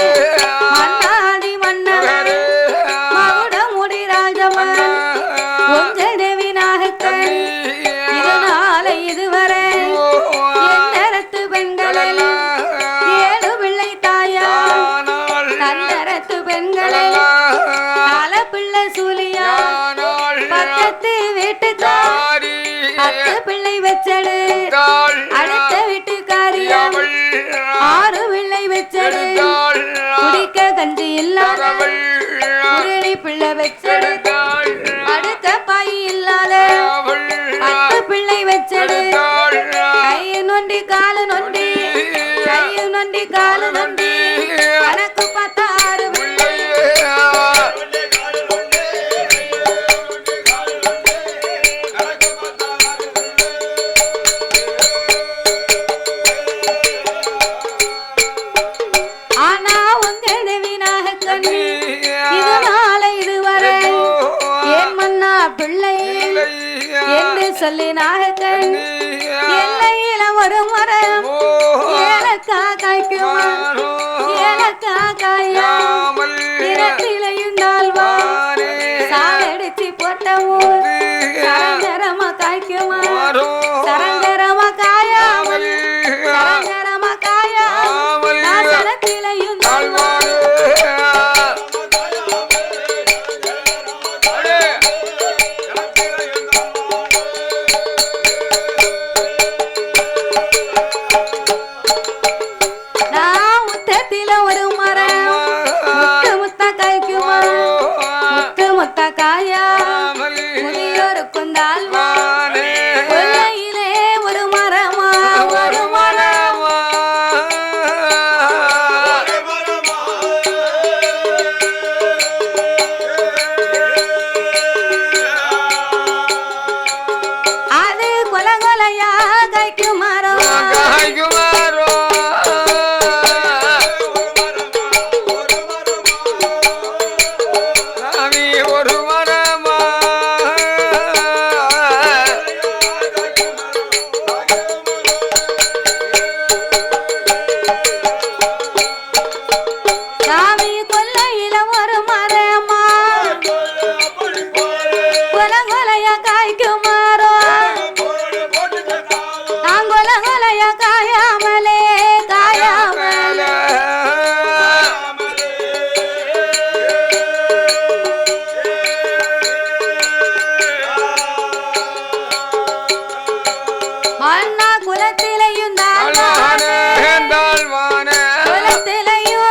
A: மன்னாடி மன்னவரே மகுடமுடி ராஜமன் உங்க தேவி நாகக்கண் இதனால இதுவரை எண்ணரத்து பெண்களில் 7 பிள்ளை தாயா தன்னரத்து பெண்களில் பல பிள்ளை சூலியா பக்கத்து வீட்டுக்காரி 10 பிள்ளை வச்சடு அடுத்த வீட்டுக்காரியா 6 பிள்ளை வச்சடு குடிக்க கஞ்சி இல்லாத குருடி பிள்ளை வச்சடு அடுக்க பாய் இல்லாத 10 பிள்ளை வச்சடு கையை நொண்டி காலு நொண்டி கையை நொண்டி காலு நொண்டி கணக்கு பார்த்தா 6 பிள்ளை ஆனா உங்க தேவி நாகக்கண்ணி இதனால இதுவரை ஏன் மன்னா பிள்ளை என்று சொல்லி நாகக்கண்ணி எல்லையில ஒரு மரம் ஏலக்கா காய்க்குமா ஏலக்கா காயா நிறத்திலையும் தாழ்வா சாலடிச்சு போட்டவும் சரஞ்சரமா காய்க்குமா சரஞ்சரமா காயாமல் சரஞ்சரமா காயாமல் நாசனத்திலையும் தாழ்வா நான் உத்தத்தில ஒரு மரம் முத்து முத்த காய்க்குமா முத்து முத்த காயா முதியோருக்கும் தாழ்வா கொல்லையிலே ஒரு மரமா ஒரு மரம் அது கொல கொலையா காய்க்கும் மரம்
E: ஒரு மரமா
A: சாமி கொல்லையில ஒரு மரமா கொல கொலையா காய்க்கும் மரம் நான் கொல கொலையா காயாமலே காயாமலே மன்னா குலத்திலையும் தாழ்வானே குலத்திலையும்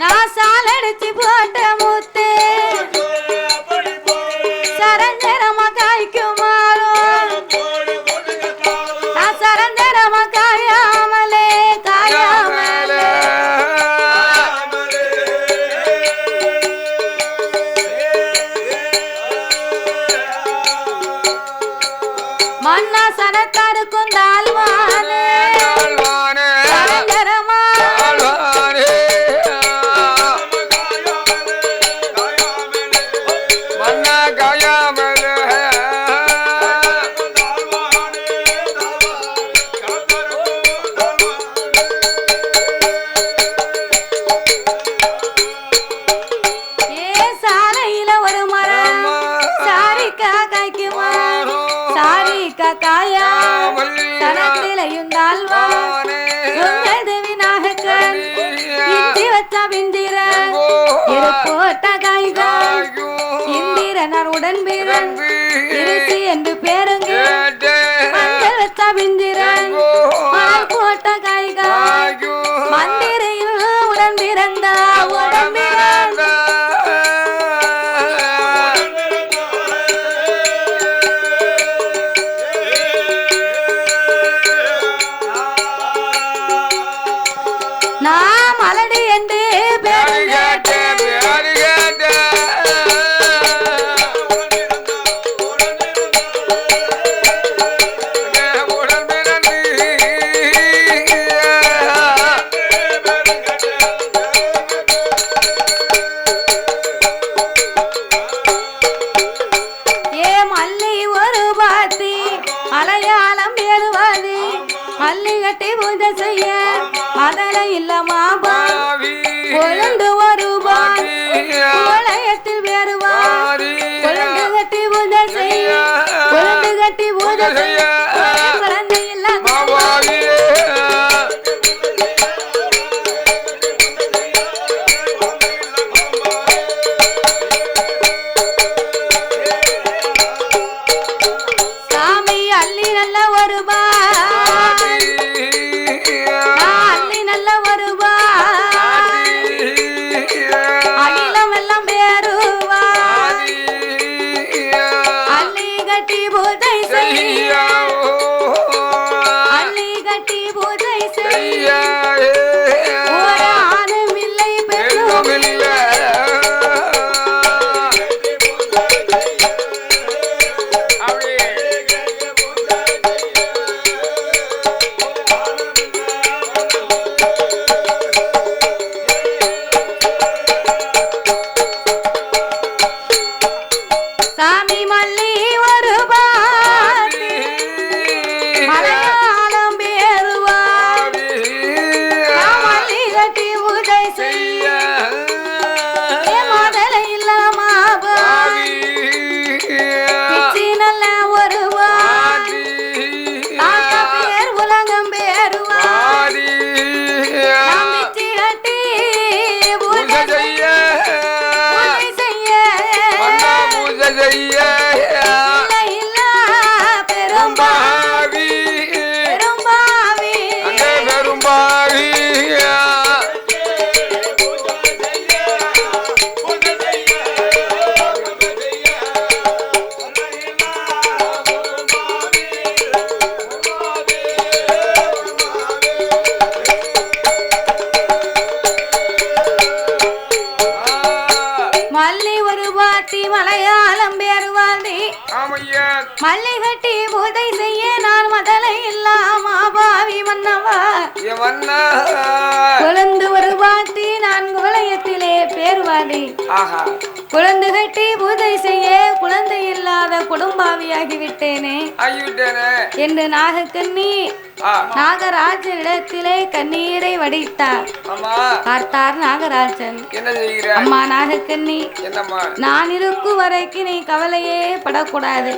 A: நான் சாலடிச்சு போட்ட முத்து சரஞ்சரமா காய்க்கும் மரம் நான் சரஞ்சரமா காயாமலே காயாமலே மன்னா சனத்தாருக்கும் தாழ்வானே சரஞ்சரமா ஏ சாலையில ஒரு மரம் சாரி காய்க்குமா சாரி காயா தனத்திலையும் தாழ்வான் உங்கள்தேவி நாகக்கன் இந்தி வச்சா பிந்திரன் போட்ட காய்கள் இந்திரனார் உடன் வீரன் இருசி என்று பேருங்க மஞ்சள் வச்சா பிந்திரன் மலர் போட்ட காய்கள் மந்திரையில் உடன் பிறந்த உடன் பிறந்த நாம் அலடி என்று பேரு கேட்டு மல்லி ஒரு பாத்தி மலையாளம் பேருவாதி மல்லி கட்டி பூஜை செய்ய மதல இல்லமா கொழுந்து வருவான் கோலயத்தில் வேறுவான் கொழுந்து கட்டி பூஜை செய்ய கொழுந்து கட்டி பூஜை செய்ய குழந்தை இல்லமா மலையாளம் பேருவாதி மல்லி கட்டி பூஜை செய்ய நான் மதலை இல்லாம பாவி மன்னவா குழந்து ஒரு பாட்டி நான் குவளையத்திலே பேருவாதி குழந்து கட்டி பூஜை செய்ய குழந்தை இல்லாத குடும்பாவியாகிவிட்டேனே என்று நாகக்கண்ணி நாகராஜனிடத்திலே கண்ணீரை வடித்தார். பார்த்தார் நாகராஜன், அம்மா நாகக்கண்ணி, நான் இருக்கும் வரைக்கும் நீ கவலையே படக்கூடாது.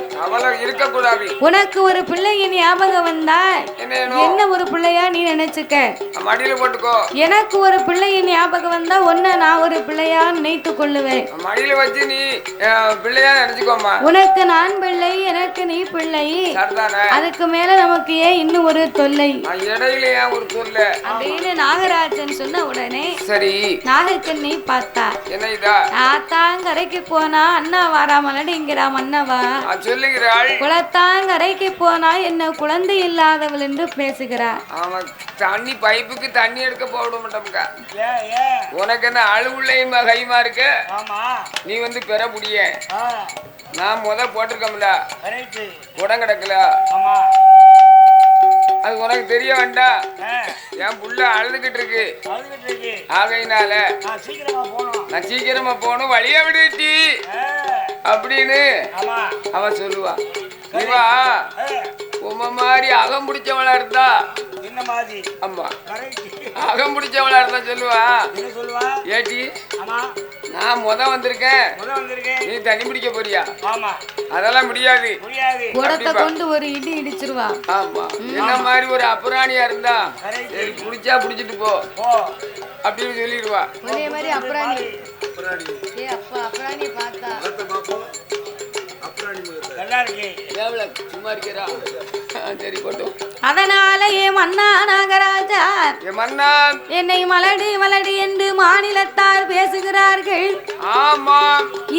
A: உனக்கு ஒரு பிள்ளையின் ஞாபகம் வந்தா என்ன ஒரு பிள்ளையா நீ நினைச்சுக்க. எனக்கு ஒரு பிள்ளையின் ஞாபகம் வந்தா ஒன்ன நான் ஒரு பிள்ளையா நினைத்து கொள்ளுவேன். உனக்கு நான் பிள்ளை, எனக்கு நீ பிள்ளை. அதுக்கு மேல நமக்கு ஏன் இன்னும் ஒரு தொல்லை அப்படின்னு நாகராஜன் சொன்ன உடனே சரி நாகக்கண்ணி பார்த்தா ஆத்தாங்கரைக்கு போனா அண்ணா வாராமலடிங்கிறா மன்னவா சொல்லுகிறாள். குளத்தாங்கரைக்கு போனா என்ன குழந்தை இல்லாதவள் என்று பேசுகிறார்.
E: தண்ணி பைப்புக்கு தண்ணி எடுக்க போட மாட்டோம்க்கா. உனக்கு என்ன அழுவுள்ளையுமா கைமா இருக்கு. நீ வந்து பெற முடிய நான் முத போட்டிருக்கோம்ல குடம் கிடக்கல. அது உனக்கு தெரிய வேண்டாம். என் புள்ள அழுதுகிட்டு இருக்கு. ஆகையினால நான் சீக்கிரமா போகணும், வழிய விடுட்டி அப்படின்னு அவன் சொல்லுவான். இவா உம்ம மாதிரி அகம் பிடிச்சவளா இருந்தா
B: என்ன மாதிரி?
E: ஆமா
B: கரெக்ட்.
E: அகம் பிடிச்சவளா இருந்தா சொல்லுவா.
B: என்ன சொல்லுவா?
E: ஏட்டி
B: ஆமா
E: நான் வந்திருக்கேன், நீ தண்ணி பிடிக்க போறியா?
B: ஆமா
E: அதெல்லாம் முடியாது.
A: குடத்தை கொண்டு ஒரு இடி இடிச்சிருவா.
E: ஆமா என்ன மாதிரி ஒரு அப்புறாணியா இருந்தா சரி பிடிச்சா பிடிச்சிட்டு போ அப்படின்னு சொல்லிடுவா.
A: ஒரே மாதிரி அப்புறாணி. ஏ அப்பா அப்புறாணி பார்த்தா
B: நல்லா இருக்கு.
E: சும்மா இருக்கிறா? சரி போட்டோம்.
A: அதனால என் மன்னா நாகராஜா
E: என் மன்னா
A: என்னை மலடி மலடி என்று மாநிலத்தார் பேசுகிறார்கள்.
E: ஆமா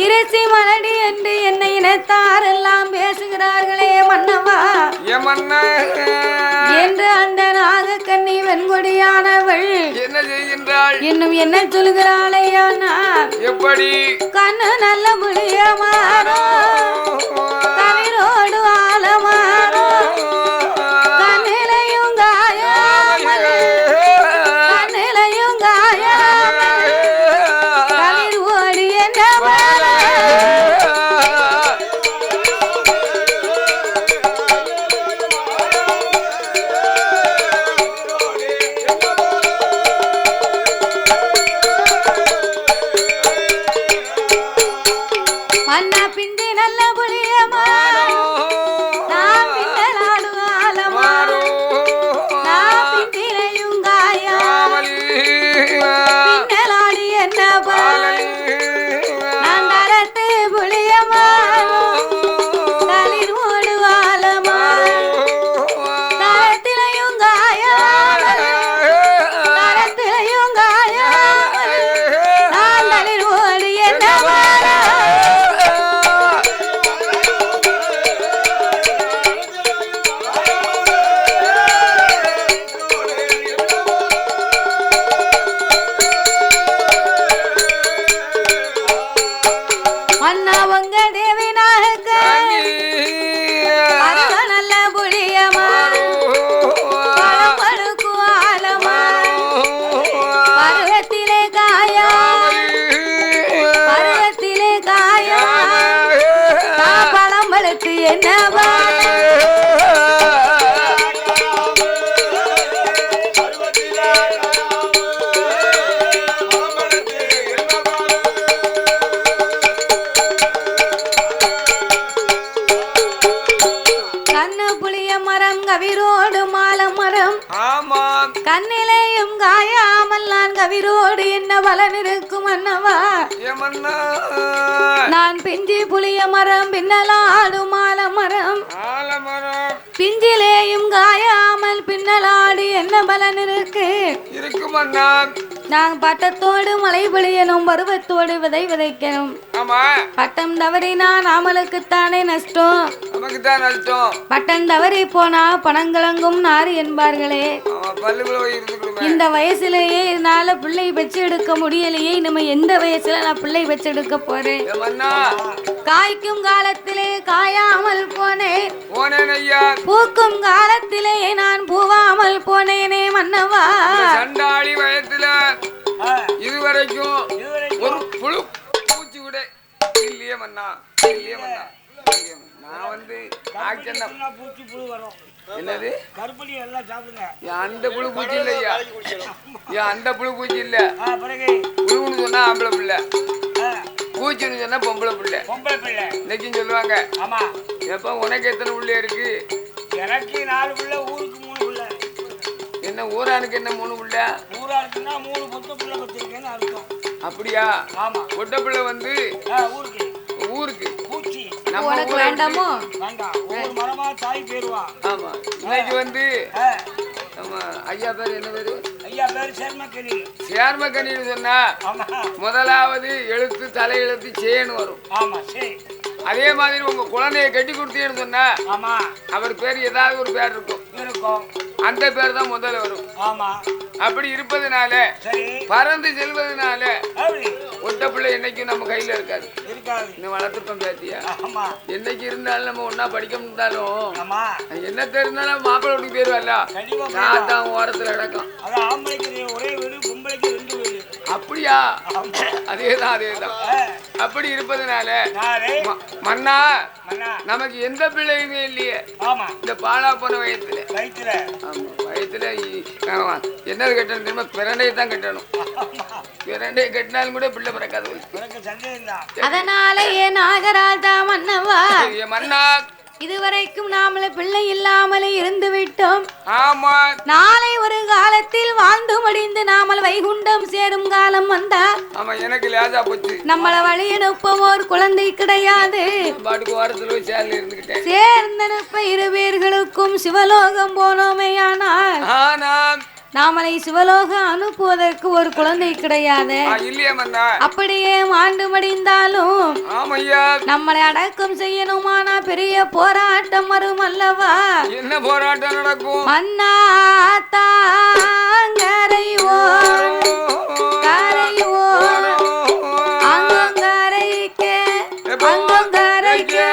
A: இறைச்சி மலடி என்று என்னை இனத்தார் எல்லாம் பேசுகிறார்களே மன்னவா
E: என் மன்னா
A: என்று அந்த நாகக்கண்ணி வெண்கொடியானவள்
E: என்ன செய்கின்றாள்?
A: இன்னும் என்ன சொல்கிறாளையானா
E: எப்படி?
A: கண்ணு நல்ல புளியமாறோ கவிரோடு ஆலமாறோ கண்ணிலையும் காயாமல் கண்ணிலையும் காயாமல் கவிர் ஓடி என்ன மன்னா பிந்தி நல்ல புளியமாறோ நான் பின்னலாடு ஆலமாறோ நான் பிந்திலையும் காயாமல் பின்னலாடி என்ன பால் நான் தரத்து புளியமாறோ தளிர் ஓடு ஆலமாறோ தரத்திலையும் காயாமல் தரத்திலையும் காயாமல் நான் தளிர் ஓடு என்ன மன்னா உங்க தேவினாக அருவ நல்ல புளியமாறு பழம்பழுக்கு ஆலமாறு பருவத்திலே காயா பருவத்திலே காயா பழம்பழுக்கு என்னவா கண்ணு புளிய மரம் கவிரோடு மாலமரம்
E: ஆமா
A: கண்ணிலையும் காயாமல் நான் கவிரோடு என்ன பலன் இருக்கும் அன்னவா
E: என் மன்னா
A: நான் பிஞ்சி புளிய மரம் பின்னலாடு மாலமரம்
E: ஆலமரம்
A: பிஞ்சிலேயும் காயாமல் பின்னலாடு என்ன பலன் இருக்கு
E: இருக்கும் அண்ணா.
A: நான் பட்டத்தோடு மழை பொழியணும் பருவத்தோடு விதை விதைக்கணும்.
E: ஆமா
A: பட்டம் தவறினா நாமளுக்குத்தானே நஷ்டம்.
E: நமக்கு தான் நஷ்டம்.
A: பட்டம் தவறி போனா பணங்கலங்கும் நாறு என்பார்களே. இந்த வயசுலயே என்னால பிள்ளை வச்சு எடுக்க முடியலையே. நம்ம எந்த வயசுல நான் பிள்ளை வச்சு எடுக்க போறேன்? காய்க்கும் காலத்திலே காயாமல் போனேன், பூக்கும் காலத்திலே நான் பூவாமல் போனேனே மன்னவா.
E: சண்டாளி வயத்துல இதுவரைக்கும் ஒரு புழு பூச்சி கூட இல்லையே மன்னா, இல்லையே மன்னா. நான் வந்து
B: பூச்சி புழு வரும்.
E: என்னது
B: கருப்படி எல்லாம் சாப்பிடுங்க.
E: அந்த புழு பூச்சி இல்லையா? அந்த புழு பூச்சி இல்ல. புழுன்னு சொன்னா ஆம்பளை பிள்ளை, பூச்சின்னு சொன்னா பொம்பளை பிள்ளை.
B: பொம்பளை பிள்ளை
E: இன்னைக்கும் சொல்லுவாங்க. ஆமா. எப்ப உனக்கு எத்தனை பிள்ளை இருக்கு?
B: எனக்கு 4 பிள்ளை, ஊருக்கு 3 பிள்ளை.
E: என்ன ஊரானுக்கு என்ன 3 பிள்ளை?
B: ஊரானுக்குன்னா 3 பொட்டை பிள்ளை வச்சிருக்கேன்னு அர்த்தம்.
E: அப்படியா?
B: ஆமா.
E: பொட்டை பிள்ளை வந்து
B: ஊருக்கு
E: ஊருக்கு
B: பூச்சி.
A: உனக்கு வேண்டாமோ?
B: வேண்டாம். ஒரு மரமா தாய் பேருவா.
E: ஆமா. இன்னைக்கு வந்து ஆமா ஐயா பேர் என்ன பேரு?
B: ஐயா பேர் சேர்மக்கனி.
E: சேர்மக்கனின்னு சொன்னா
B: ஆமா
E: முதலாவது எழுத்து தலை எழுத்து சேன்னு வரும்.
B: ஆமா சரி.
E: அதே மாதிரி உங்க குழந்தைய கட்டி கொடுத்தீங்கன்னு சொன்னா
B: ஆமா
E: அவர் பேர் ஏதாவது ஒரு பேர் இருக்கும்.
B: இருக்கும்.
E: அந்த பேர் தான் முதல்ல வரும்.
B: ஆமா.
E: அப்படி இருப்பதனால
B: சரி
E: பறந்து செல்வதனால
B: அப்படி
E: ஒட்ட பிள்ளை என்னைக்கும் நம்ம கையில இருக்காது.
B: இருக்காது.
E: இன்னும் வளர்த்துப்போம் பேத்தியா.
B: ஆமா.
E: என்னைக்கு இருந்தாலும் நம்ம ஒன்னா படிக்க முடிந்தாலும்
B: ஆமா
E: என்னத்த இருந்தாலும் மாப்பிள்ளை வீட்டுக்கு போயிருவாள்ல. நான் ஓரத்துல கிடக்கும்.
B: அது ஆம்பளைக்கு ஒரே வீடு, பொம்பளைக்கு 2 வீடு.
E: அப்படியா? அதேதான் அதேதான். அப்படி இருப்பதனால மன்னா நமக்கு எந்த பிள்ளையுமே இல்லையே. இந்த பாலா போன வயத்துல என்னது கட்டணும் தெரியுமா? பிரண்டை தான் கட்டணும். பிரண்டை கட்டினாலும் கூட பிள்ளை பிறக்காது.
A: அதனால ஏன் நாகராஜா மன்னவா
E: மன்னா
A: இதுவரைக்கும் நாமள பிள்ளை இல்லாமலே இருந்து விட்டோம்.
E: ஆமா,
A: நாளை ஒரு காலத்தில் வாழ்ந்து முடிந்து நாமல் வைகுண்டம் சேரும் காலம் வந்தா
E: ஆமா எனக்கு லேசா போச்சு.
A: நம்மள வழி அனுப்ப ஒரு குழந்தை கிடையாது.
E: பாட்டுக்கு வாரத்துல சேர்ந்து இருந்துகிட்டேன்.
A: சேர்ந்தனுப்ப இரு பேர்களுக்கும் சிவலோகம் போனோமேயானால் நாமளை சிவலோகம் அனுப்புவதற்கு ஒரு குழந்தை கிடையாது. அப்படியே மாண்டு மடிந்தாலும் நம்மளை அடக்கம் செய்யணுமானா பெரிய போராட்டம் வரும் அல்லவா?
E: என்ன போராட்டம் நடக்கும்?
A: மன்னா தாங்கரையோ கரையோ அங்கங்கரைக்கு அங்கங்கரைக்கு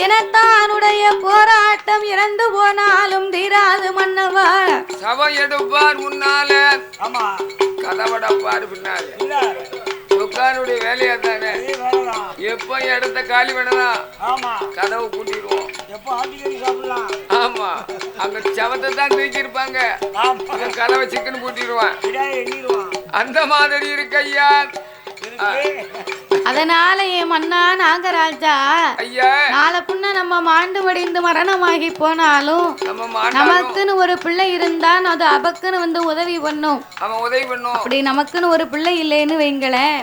A: எனத்தானுடைய போராட்டம் இறந்து போனாலும் தீராது மன்னவா.
E: சபை எடுப்பார் முன்னால கதவடப்பார் பின்னால. உட்காருடைய வேலையா தானே. எப்ப இடத்த காலி பண்ணலாம் கதவை கூட்டிடுவோம். ஆமா, அங்க சவத்தை தான் தூக்கி இருப்பாங்க. கதவை சிக்கன் கூட்டிடுவான். அந்த மாதிரி இருக்கு ஐயா.
A: அதனால என் மன்னா நாகராஜா நாளை புண்ண நம்ம மாண்டு மடிந்து மரணமாகி போனாலும் நமக்குன்னு ஒரு பிள்ளை இருந்தா அது அபக்குன்னு வந்து உதவி பண்ணும். அப்படி நமக்குன்னு ஒரு பிள்ளை இல்லைன்னு வைங்களேன்,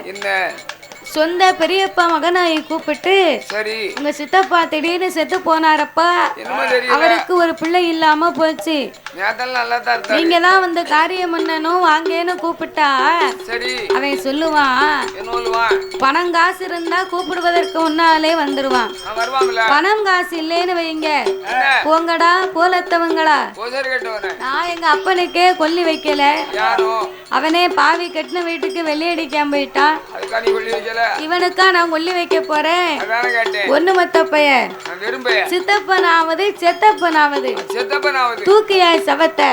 A: சொந்த பெரியப்பா மகனை கூப்பிட்டு
E: சரி
A: உங்க சித்தப்பா திடீர்னு செத்து போனாரப்பா, அவருக்கு ஒரு பிள்ளை இல்லாம போச்சு, நீங்க தான் வந்து காரியம் பண்ணணும் வாங்கன்னு கூப்பிட்டா அவன் சொல்லுவான் பணம் காசு இருந்தா கூப்பிடுவதற்கு முன்னாலே வந்துருவான். பணம் காசு இல்லைன்னு வைங்க, போங்கடா போலத்தவங்களா, நான் எங்க அப்பனுக்கே கொல்லி வைக்கல, அவனே பாவி கட்டின வீட்டுக்கு வெள்ளையடிக்காம போயிட்டான், இவனுக்கா நான் கொல்லி வைக்க போறேன். ஒண்ணு மத்த பையன் சித்தப்பனாவது செத்தப்பனாவது தூக்கியாய் சவத்தை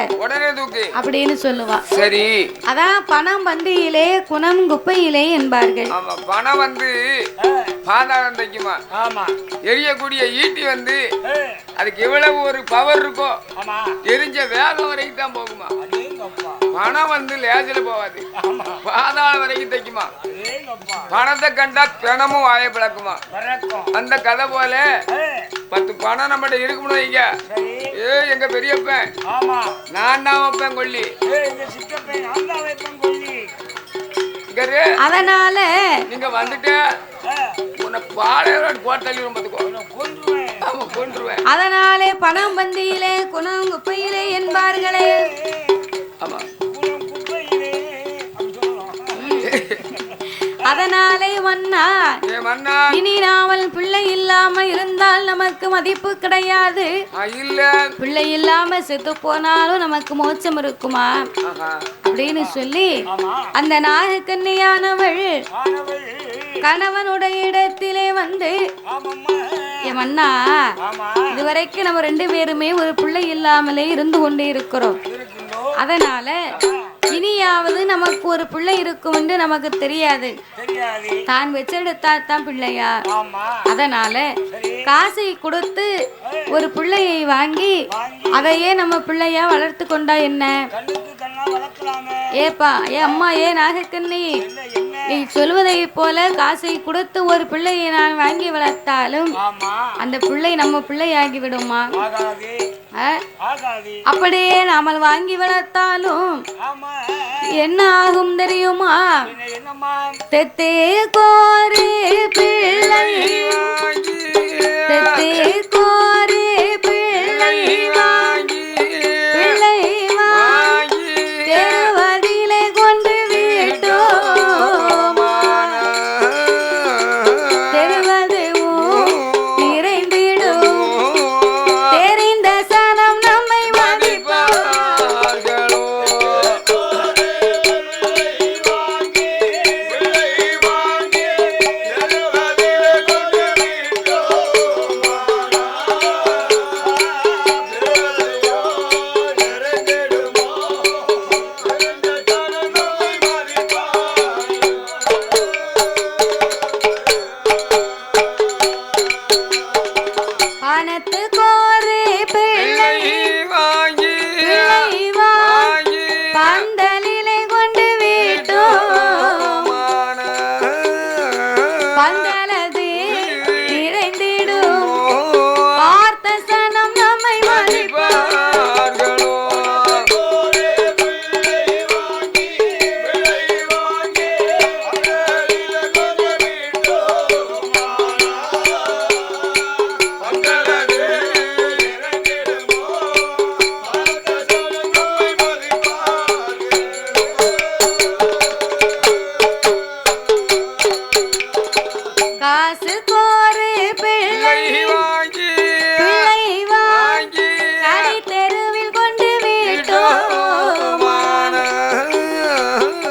A: அப்படின்னு சொல்லுவான்.
E: சரி,
A: அதான் பணம் வண்டியிலே குணம் குப்பையிலே என்பார்கள்.
E: பணம் வந்து பாதாளம் தைக்குமா, எரியக்கூடிய ஈட்டி வந்து அதுக்கு எவ்வளவு ஒரு பவர் இருக்கோ எரிஞ்ச வேகம் வரைக்கும் தான் போகுமா. பணம் வந்து லேசில போவாது, பாதாளம் வரைக்கும் தைக்குமா. பணத்தை கண்டா பிணமும் வாய பிளக்குமா. அந்த கதை போல 10 பணம் நம்மகிட்ட இருக்கும்னு வைங்க, எங்க பெரியப்பன் நான் தான் வைப்பேன் கொல்லி.
A: அதனால
E: நீங்க வந்துட்டு
A: அதனாலே பணம் பந்தியிலே குணம் குப்பையிலே என்பார்களே. அதனாலே மன்னா இனி நாமல் பிள்ளை இல்லாம இருந்தால் நமக்கு மதிப்பு கிடையாது.
E: இல்ல
A: பிள்ளை இல்லாம செத்து போனாலும் நமக்கு மோட்சம் இருக்குமா அப்படின்னு சொல்லி அந்த நாகக்கன்னியானவள் கணவனுடைய இடத்திலே வந்து மன்னா இதுவரைக்கும் நம்ம 2 பேருமே ஒரு பிள்ளை இல்லாமலே இருந்து கொண்டே இருக்கிறோம். அதனால இனியாவது நமக்கு ஒரு பிள்ளை இருக்கும் என்று நமக்கு தெரியாது. தான் வச்செடுத்தா தான் பிள்ளையா? அதனால காசை கொடுத்து ஒரு பிள்ளையை வாங்கி அதையே நம்ம பிள்ளையா வளர்த்து கொண்டா என்ன? ஏப்பா ஏ அம்மா ஏ நாகக்கண்ணி, நீ சொல்வதை போல காசை கொடுத்து ஒரு பிள்ளையை நான் வாங்கி வளர்த்தாலும் அந்த பிள்ளை நம்ம பிள்ளையாகி விடுமா? அப்படியே நாம வாங்கி வளர்த்தாலும் என்ன ஆகும் தெரியுமா? தெத்தே கோரி பிள்ளை, தெத்தே கோரி பிள்ளை வாங்கி, பிள்ளை வாங்கி தேவதிலே கொண்டு விட்டோம். தெருவது நிறைந்திடும் தெரிந்த சனம் நம்மை மதிப்பார்களோ. பணத்து கோரி பிள்ளை
E: வாங்கி,
A: பிள்ளை வாங்கி பந்தலிலே கொண்டு விட்டோம். பந்தலது நிறைந்திடும் பார்த்த சனம் நம்மை மதிப்பார்களோ. காசு கோரி பிள்ளை
E: வாங்கி,
A: பிள்ளை வாங்கி
E: வாங்கி
A: கடை தெருவில் கொண்டு விட்டோம்.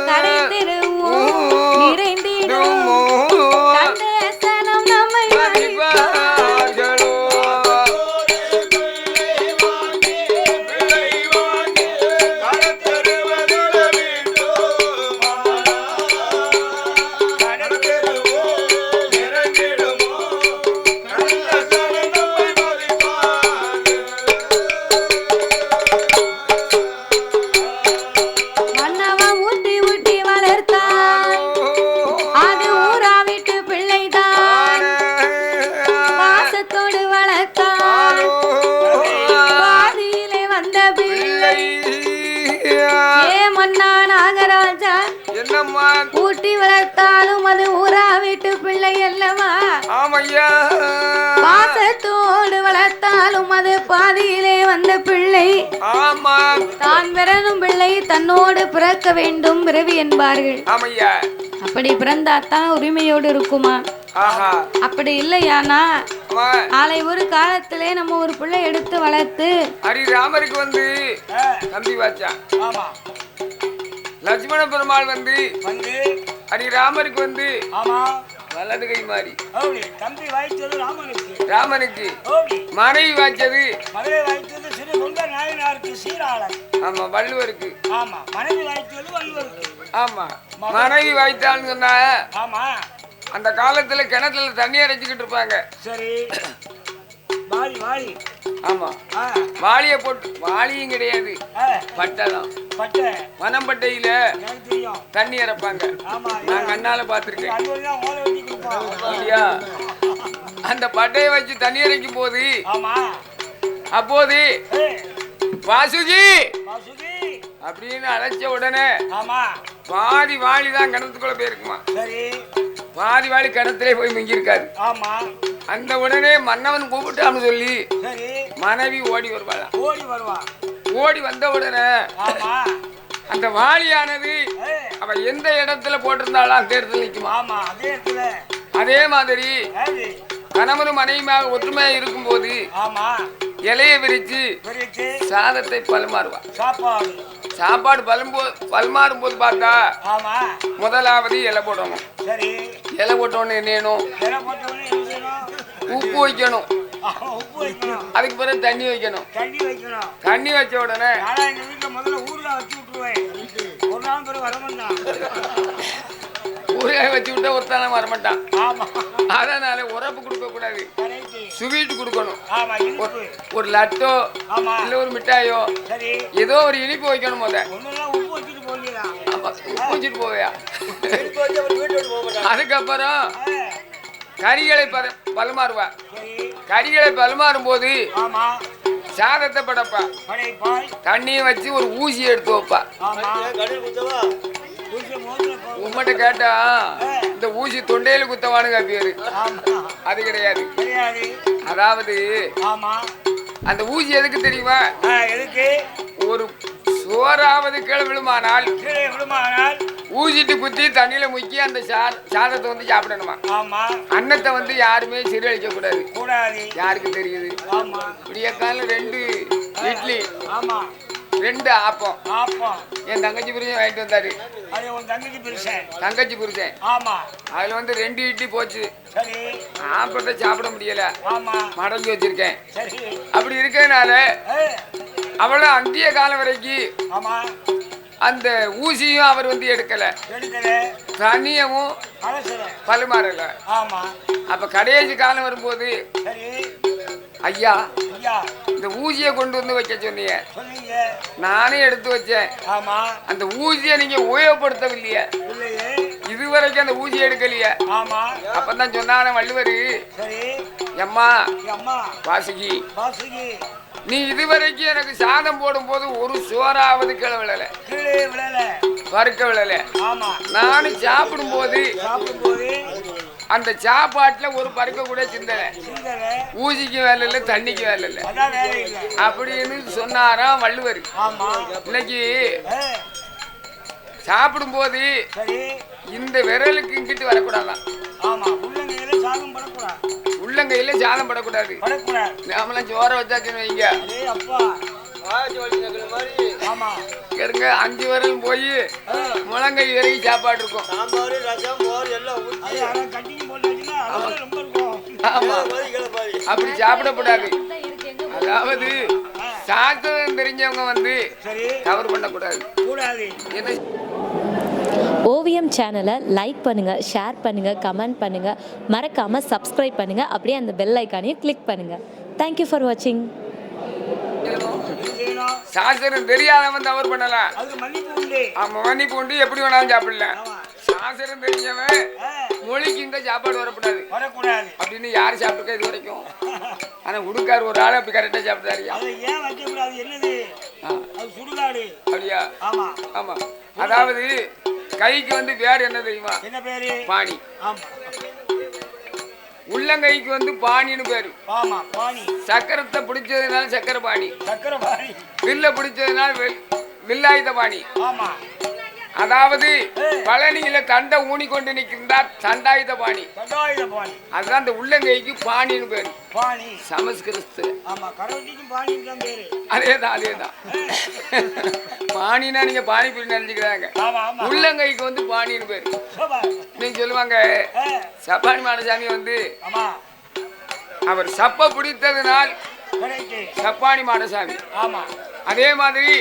A: கடை தெருவும் நிறைந்திடும் கண்ட சனம் நம்மை மதிப்பார்களோ. மன்னவன் ஊட்டி ஊட்டி வளர்த்தான், அது ஊரா விட்டு பிள்ளைதான். பாசத்தோடு வளர்த்தான், பாதியிலே வந்த பிள்ளை. ஏ மன்னா நாகராஜா,
E: என்னம்மா?
A: ஊட்டி வளர்த்தாலும் அது ஊரா விட்டு பிள்ளை அல்லவா?
E: ஆமையா.
A: பாசத்தோடு வளர்த்தாலும் அது பாதியிலே வந்த பிள்ளை.
E: ஆமா.
A: தான் பிறனும் பிள்ளை தன்னோடு பிறக்க வேண்டும் பிறவி என்பார்கள்.
E: ஆமையா.
A: அப்படி பிறந்தாத்தான் உரிமையோடு இருக்குமா?
E: ஆஹா.
A: அப்படி இல்லையானா
E: அம்மா,
A: நாளை ஒரு காலத்திலே நம்ம ஒரு பிள்ளை எடுத்து வளர்த்து
E: ஹரி ராமருக்கு வந்து தம்பி வாச்சா. லட்சுமண பெருமாள் வந்து ஹரி ராமருக்கு வந்து வலது கை மாறி.
B: தம்பி வாய்ச்சது ராமனுக்கு,
E: ராமனுக்கு மனைவி வாய்ச்சது
B: மதுரை வாய்ச்சது சிறு கொண்ட நாயனாருக்கு சீராளன்.
E: ஆமா வள்ளுவருக்கு.
B: ஆமா மனைவி வாய்ச்சது வள்ளுவருக்கு.
E: ஆமா மனைவி வாய்த்தான்னு சொன்னா
B: ஆமா
E: அந்த காலத்துல கிணத்துல தண்ணி அரைச்சிக்கிட்டு இருப்பாங்க.
B: சரி வாளி வாளி.
E: ஆமா வாளிய போட்டு, வாளியும் கிடையாது பட்டை தான்.
B: பட்டை
E: மனம்பட்டையில
B: எனக்கு தெரியும்
E: தண்ணி இறப்பாங்க.
B: ஆமா
E: நான் கண்ணால பாத்துருக்கேன்.
B: அதுவெல்லாம் ஓலை வெட்டி கொடுப்பாங்க
E: இல்லையா? அந்த பட்டையை வச்சு தண்ணி இறைக்கும் போது
B: ஆமா
E: அப்போது வாசுகி
B: வாசுகி
E: அப்படின்னு அழைச்ச உடனே
B: ஆமா
E: பாதி வாளி தான் கிணத்துக்குள்ள போயிருக்குமா.
B: சரி
E: பாதி வாளி கிணத்துலயே போய் மிங்கிருக்காது.
B: ஆமா
E: அந்த உடனே மன்னவன் கூப்பிட்டான்னு சொல்லி
B: சரி
E: மனைவி ஓடி வருவாளா.
B: ஓடி வருவா.
E: ஓடி வந்த உடனே
B: ஆமா
E: அந்த வாளியானது அவ எந்த இடத்துல போட்டிருந்தாலும் அந்த இடத்துல நிக்குமா.
B: ஆமா அதே இடத்துல.
E: அதே மாதிரி கணவனும் மனைவியாக ஒற்றுமையாக இருக்கும் போது
B: ஆமா
E: இலையை விரிச்சு சாதத்தை பரிமாறுவா. சாப்பாடு பரிமாறும் போது பார்த்தா
B: ஆமா
E: முதலாவது இலை போடணும்.
B: சரி
E: இலை போட்டோன்னு என்ன செய்யணும்? உப்பு வைக்கணும். அதுக்கு பிறகு தண்ணி வைக்கணும். தண்ணி வச்ச உடனே ஊறுகாய் வச்சு விட்டா ஒருத்தான வரமாட்டான். அதனால உரப்பு கொடுக்க கூடாது, ஸ்வீட் கொடுக்கணும். ஒரு லட்டோ இல்ல ஒரு மிட்டாயோ ஏதோ ஒரு இனிப்பு வைக்கணும். உப்பு வச்சுட்டு போவியா? அதுக்கப்புறம் கறிகளை பரிமாறுவா. கறிகளை பரிமாறும் போது சாதத்தை படைப்பா. தண்ணியை வச்சு ஒரு ஊசி எடுத்து வைப்பா. உம்மட்ட கேட்டா இந்த ஊசி தொண்டையில குத்தவானுங்க பேரு. அது கிடையாது. அதாவது அந்த ஊசி எதுக்கு தெரியுமா? ஒரு சோறாவது கீழே விழுமானால் ஊசிட்டு குத்தி தண்ணியில முக்கி அந்த சாதத்தை வந்து சாப்பிடணுமா. அன்னத்தை வந்து யாருமே சீரழிக்க கூடாது. யாருக்கு தெரியுது? விடியக்கால 2 இட்லி 2 ஆப்பம். என் தங்கச்சி புருஷன் வாங்கிட்டு வந்தாரு. தங்கச்சி புருஷன் அதுல வந்து 2 இட்லி போச்சு. ஆப்பத்தை சாப்பிட முடியல, மடங்கி வச்சிருக்கேன். அப்படி இருக்கனால அவள அந்திய காலம் வரைக்கும் அந்த ஊசியும் அவர் வந்து எடுக்கல, தண்ணியமும் பரிமாறல. அப்ப கடைசி காலம் வரும்போது ஐயா இந்த ஊசியை கொண்டு வந்து வைக்க சொன்னீங்க, நானே எடுத்து வச்சேன். அந்த ஊசியை நீங்க உபயோகப்படுத்தவில்லையே, இதுவரைக்கும் அந்த ஊசி எடுக்கலையே. அப்பதான் சொன்னான வள்ளுவர், எம்மா வாசுகி நீ இதுவரைக்கும் எனக்கு சாதம் போடும் போது ஒரு சோறாவது கீழே விழல, வறுக்க விழல. நானும் சாப்பிடும் போது அந்த சாப்பாட்டுல ஒரு பருக்க கூட சிந்தல, ஊசிக்கு வேலை இல்லை, தண்ணிக்கு வேலை இல்லை அப்படின்னு சொன்னாராம் வள்ளுவர். இன்னைக்கு சாப்பிடும் போது இந்த விரலுக்கு இங்கிட்டு வரக்கூடாதான், உள்ளங்கையில சாதம் படக்கூடாது. நாமெல்லாம் சோற வச்சாச்சுன்னு வைங்க, 5 விரல் போய் முழங்கை வரைக்கும் சாப்பாடு இருக்கும். அப்படி சாப்பிடக்கூடாது. அதாவது சாஸ்திரம் தெரிஞ்சவங்க வந்து தவறு பண்ணக்கூடாது.
D: ஓவியம் சேனலை லைக் பண்ணுங்கள், ஷேர் பண்ணுங்கள், கமெண்ட் பண்ணுங்கள், மறக்காமல் சப்ஸ்கிரைப் பண்ணுங்கள். அப்படியே அந்த பெல் ஐக்கானையும் கிளிக் பண்ணுங்கள். தேங்க்யூ ஃபார் வாட்சிங்.
E: சாஸ்திரம் தெரியாதவன் தவறு பண்ணலாம், மன்னிப்பு உண்டு, எப்படி வேணாலும் சாப்பிடலாம். சாஸ்திரம் தெரிஞ்சவன் மொழிக்கு இந்த சாப்பாடு வரக்கூடாது அப்படின்னு யாரு சாப்பிட்டுருக்க இது வரைக்கும். ஆனா உடுக்காரு ஒரு ஆள் அப்படி கரெக்டா சாப்பிட்டாரியா? அப்படியா? ஆமா. அதாவது கைக்கு வந்து பேர் என்ன தெரியுமா? பாணி. உள்ளங்கைக்கு வந்து பாணின்னு பேரு. சக்கரத்தை பிடிச்சதுனால சக்கரை பாணி, வில்ல பிடிச்சதுனால வில்லாயுத பாணி. அதாவது பழனியில தண்டை ஊனிக்கொண்டு நிற்கின்றார் தண்டாயுத பாணி. அதுதான் அந்த உள்ளங்கைக்கு பாணின்னு பேரு சமஸ்கிருதத்துல. அதேதான் பாணினா நீங்க பானிபூரி நினைச்சுக்கிறாங்க, உள்ளங்கைக்கு வந்து பாணின்னு பேரு. நீங்க சொல்லுவாங்க சப்பானி மாடசாமி வந்து அவர் சப்ப பிடித்ததுனால் சப்பானி மாடசாமி. அதே மாதிரி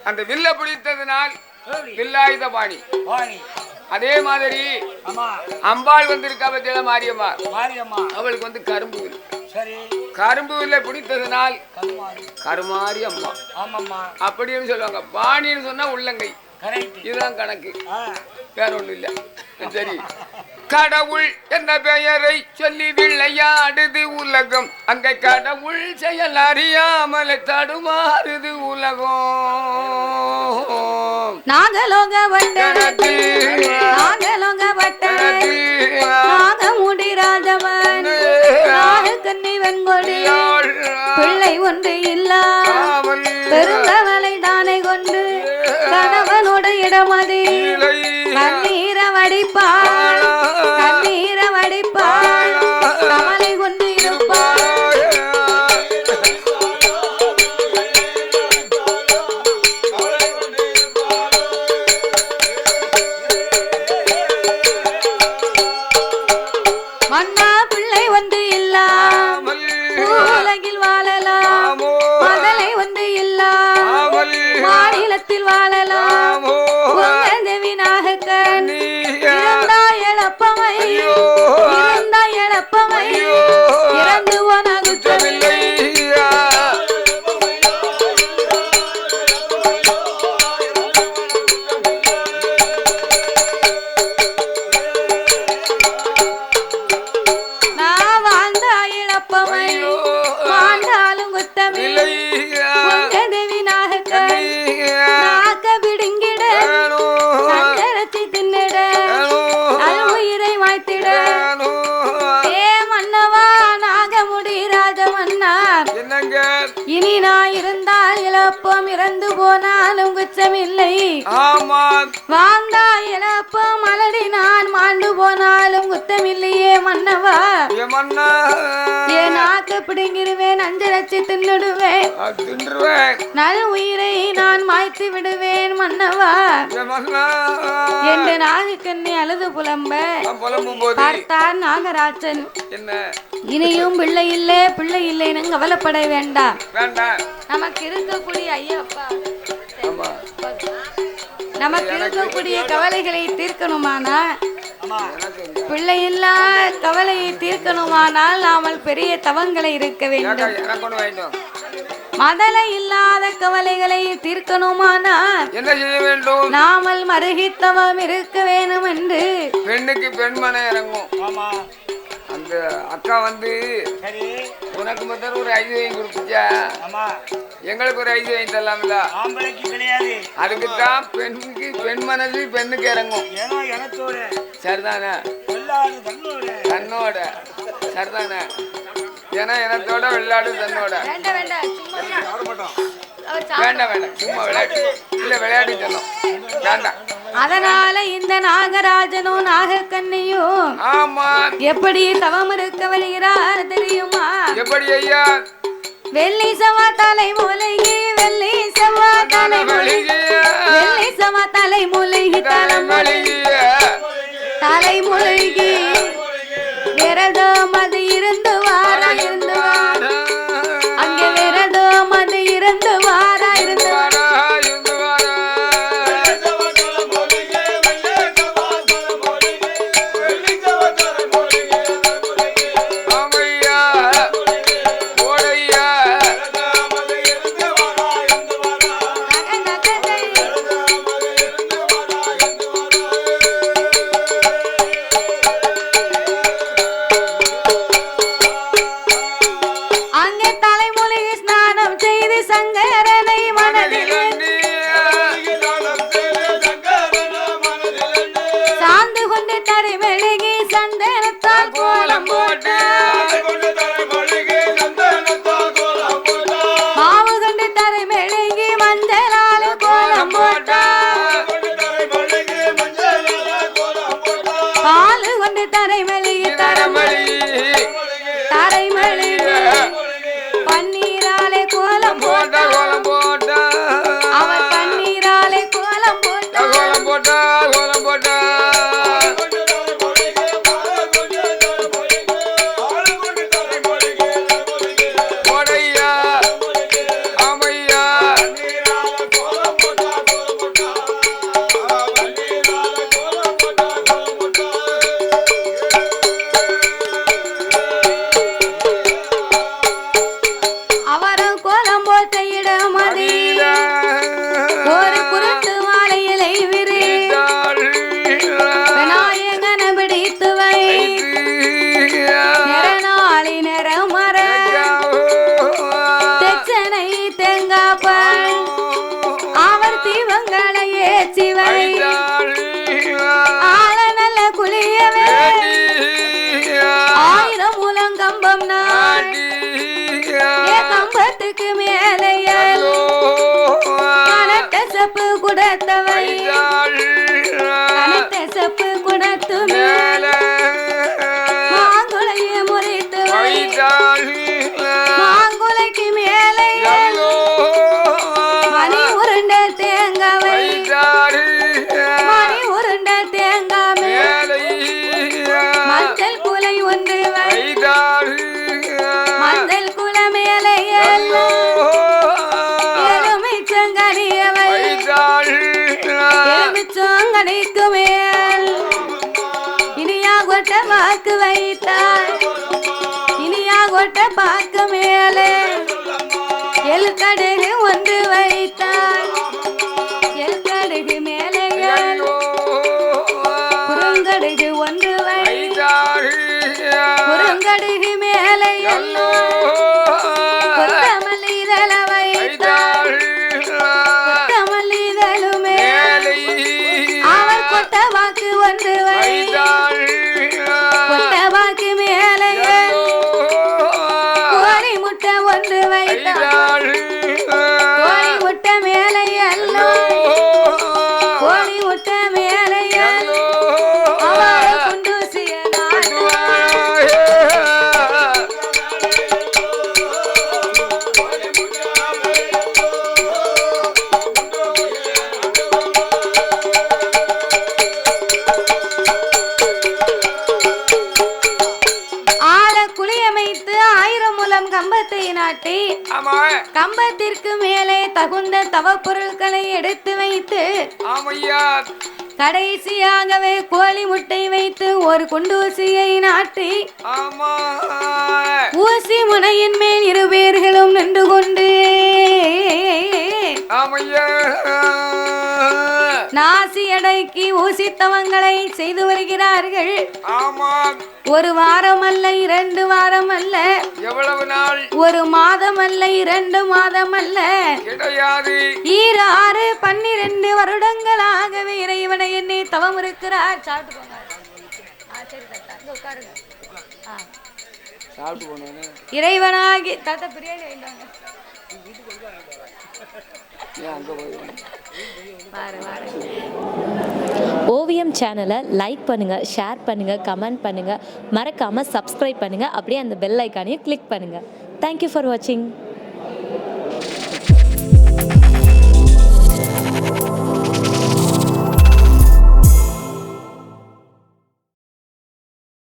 E: அந்த வில்ல பிடித்ததுனால் வில்லாயுத பாணி. அதே மாதிரி அம்பாள் வந்து இருக்கா பத்தியில மாரியம்மா, அவளுக்கு வந்து கரும்பு வில். கரும்பு வில்ல பிடித்ததுனால் கருமாரி அம்மா அப்படின்னு சொல்லுவாங்க. பாணின்னு சொன்னா உள்ளங்கை, இதுதான் கணக்கு, வேற ஒண்ணு இல்ல. சரி, கடவுள் என்ற பெயரை சொல்லி விளையாடுது உலகம், அங்க கடவுள் செயல் அறியாமல் தடுமாறுது உலகம்.
A: நாகலோக வட்டத்தில் நாகமுடி ராஜவன் நாகக்கன்னி வெண்கொடி பிள்ளை ஒன்று இல்ல பெருந்தவளை தானே கொண்டு மதி கண்ணீர வடிப்பாள் கண்ணீர வடிப்பாள் கமலை கொண்டு இருப்பாள் மன்னா பிள்ளை ஒன்று இல்லாமல் உலகில் வாழலாம் மதலை ஒன்று இல்லாமல் மாநிலத்தில் வாழலாம் தேவினாக இருந்தாய் எழப்பமை இருந்தாய் எழப்பமை இறந்து போன குற்றமில்லை இனி நான் இருந்தால் இழப்பம் இறந்து போனாலும் குற்றமில்லை வாழ்ந்தா இழப்பம் அலடி நான் மாண்டு போனாலும் குற்றமில்லையே மன்னவா என் நாக்கு பிடுங்கிடுவேன் அஞ்சலச்சி தின்னுடுவேன் நல் உயிரை நான் மாய்த்து விடுவேன் மன்னவா என்று நாகுக்கண்ணி அழுது புலம்ப பார்த்தான் நாகராஜன் இனியும் பிள்ளை இல்லைன்னு கவலைப்பட வேண்டாம் நமக்கு இருக்கக்கூடிய ஐயப்பா நமக்கு இருக்கக்கூடிய கவலைகளை தீர்க்கணுமானா பிள்ளையில்லா கவலையை தீர்க்கணுமானால் நாமல் பெரிய தவங்களை இருக்க வேண்டும் மதலை இல்லாத கவலைகளை தீர்க்கணுமானா
E: என்ன செய்ய வேண்டும்
A: நாமல் மருகித்தவம் இருக்க வேணும் என்று
E: பெண்ணுக்கு பெண்மனை இறங்கும் அந்த அக்கா வந்து உனக்கு மட்டும் ஒரு 5 வாங்கி கொடுத்துச்சா எங்களுக்கு ஒரு 5 வாங்கி தரலாம்ல
B: ஆம்பளைக்கு கிடையாது
E: அதுக்குதான் பெண்ணுக்கு பெண் மனசு பெண்ணுக்கு இறங்கும் சரிதானே தன்னோட சரிதானே ஏன்னா எனத்தோட வெள்ளாடு தன்னோட வேண்டாம் வேண்டாம் சும்மா விளையாட்டு இல்ல விளையாடி சொன்னோம் வேண்டாம்
A: அதனால இந்த நாகராஜனும் நாகக்கண்ணியும்
E: ஆமா
A: எப்படி தவம் இருக்க வருகிறார் தெரியுமா
E: எப்படி ஐயா
A: வெள்ளி சவா தலை மூலகி வெள்ளி சவா தலை மூலகி வெள்ளி சவா தலை மூலகி தலை மூலகி விரதம் அது இருந்து வாரா இருந்து வாரா அங்கே விரதம் அது இருந்து வாரா இருந்து வாரா கொட்ட பாக்கு வைத்தாள் இனியா கொட்ட பாக்கு மேலே எழுக்கடுகு ஒன்று வைத்தாள் எழுக்கடுகு மேலே குறுங்கடுகு ஒன்று வைத்தாள் குறுங்கடுகு மேலே கொத்தமல்லி இதழ வைத்தாள் கொத்தமல்லி இதழுமே அவர் கொட்ட வாக்கு ஒன்று வைத்தாள் கொட்ட வாக்கு மேலே கோழி முட்டை ஒன்று வைத்தாள் கோழி முட்டை மேலே அல்லோ கோழி முட்டை மேலே அவர் குண்டூசிய குளியமைத்து 1000 முழம் கம்பத்தை நாட்டி கம்பத்திற்கு மேலே தகுந்த தவ பொருட்களை எடுத்து வைத்து கடைசியாகவே கோழி முட்டை வைத்து ஒரு குண்டூசியை நாட்டி ஊசி முனையின் மேல் 2 பேர்களும் நின்று கொண்டு நாசி அடக்கி ஊசி தவங்களை செய்து வருகிறார்கள். ஒரு வாரம் அல்ல 2 வாரம் அல்ல,
E: எவ்வளவு நாள்?
A: 1 மாதம் அல்ல 2 மாதம் அல்ல,
E: கிடையாது
A: 6 12 வருடங்களாகவே இறைவனை என்னை தவம் இருக்கிறார். சாப்பிட்டு போங்க. இறைவனாகி தாத்தா பிரியாணி வாங்கிட்டாங்க.
D: ஓவியம் சேனலை லைக் பண்ணுங்கள், ஷேர் பண்ணுங்கள், கமெண்ட் பண்ணுங்கள், மறக்காமல் சப்ஸ்கிரைப் பண்ணுங்கள். அப்படியே அந்த பெல் ஐக்கானையும் கிளிக் பண்ணுங்கள். தேங்க்யூ ஃபார் வாட்சிங்.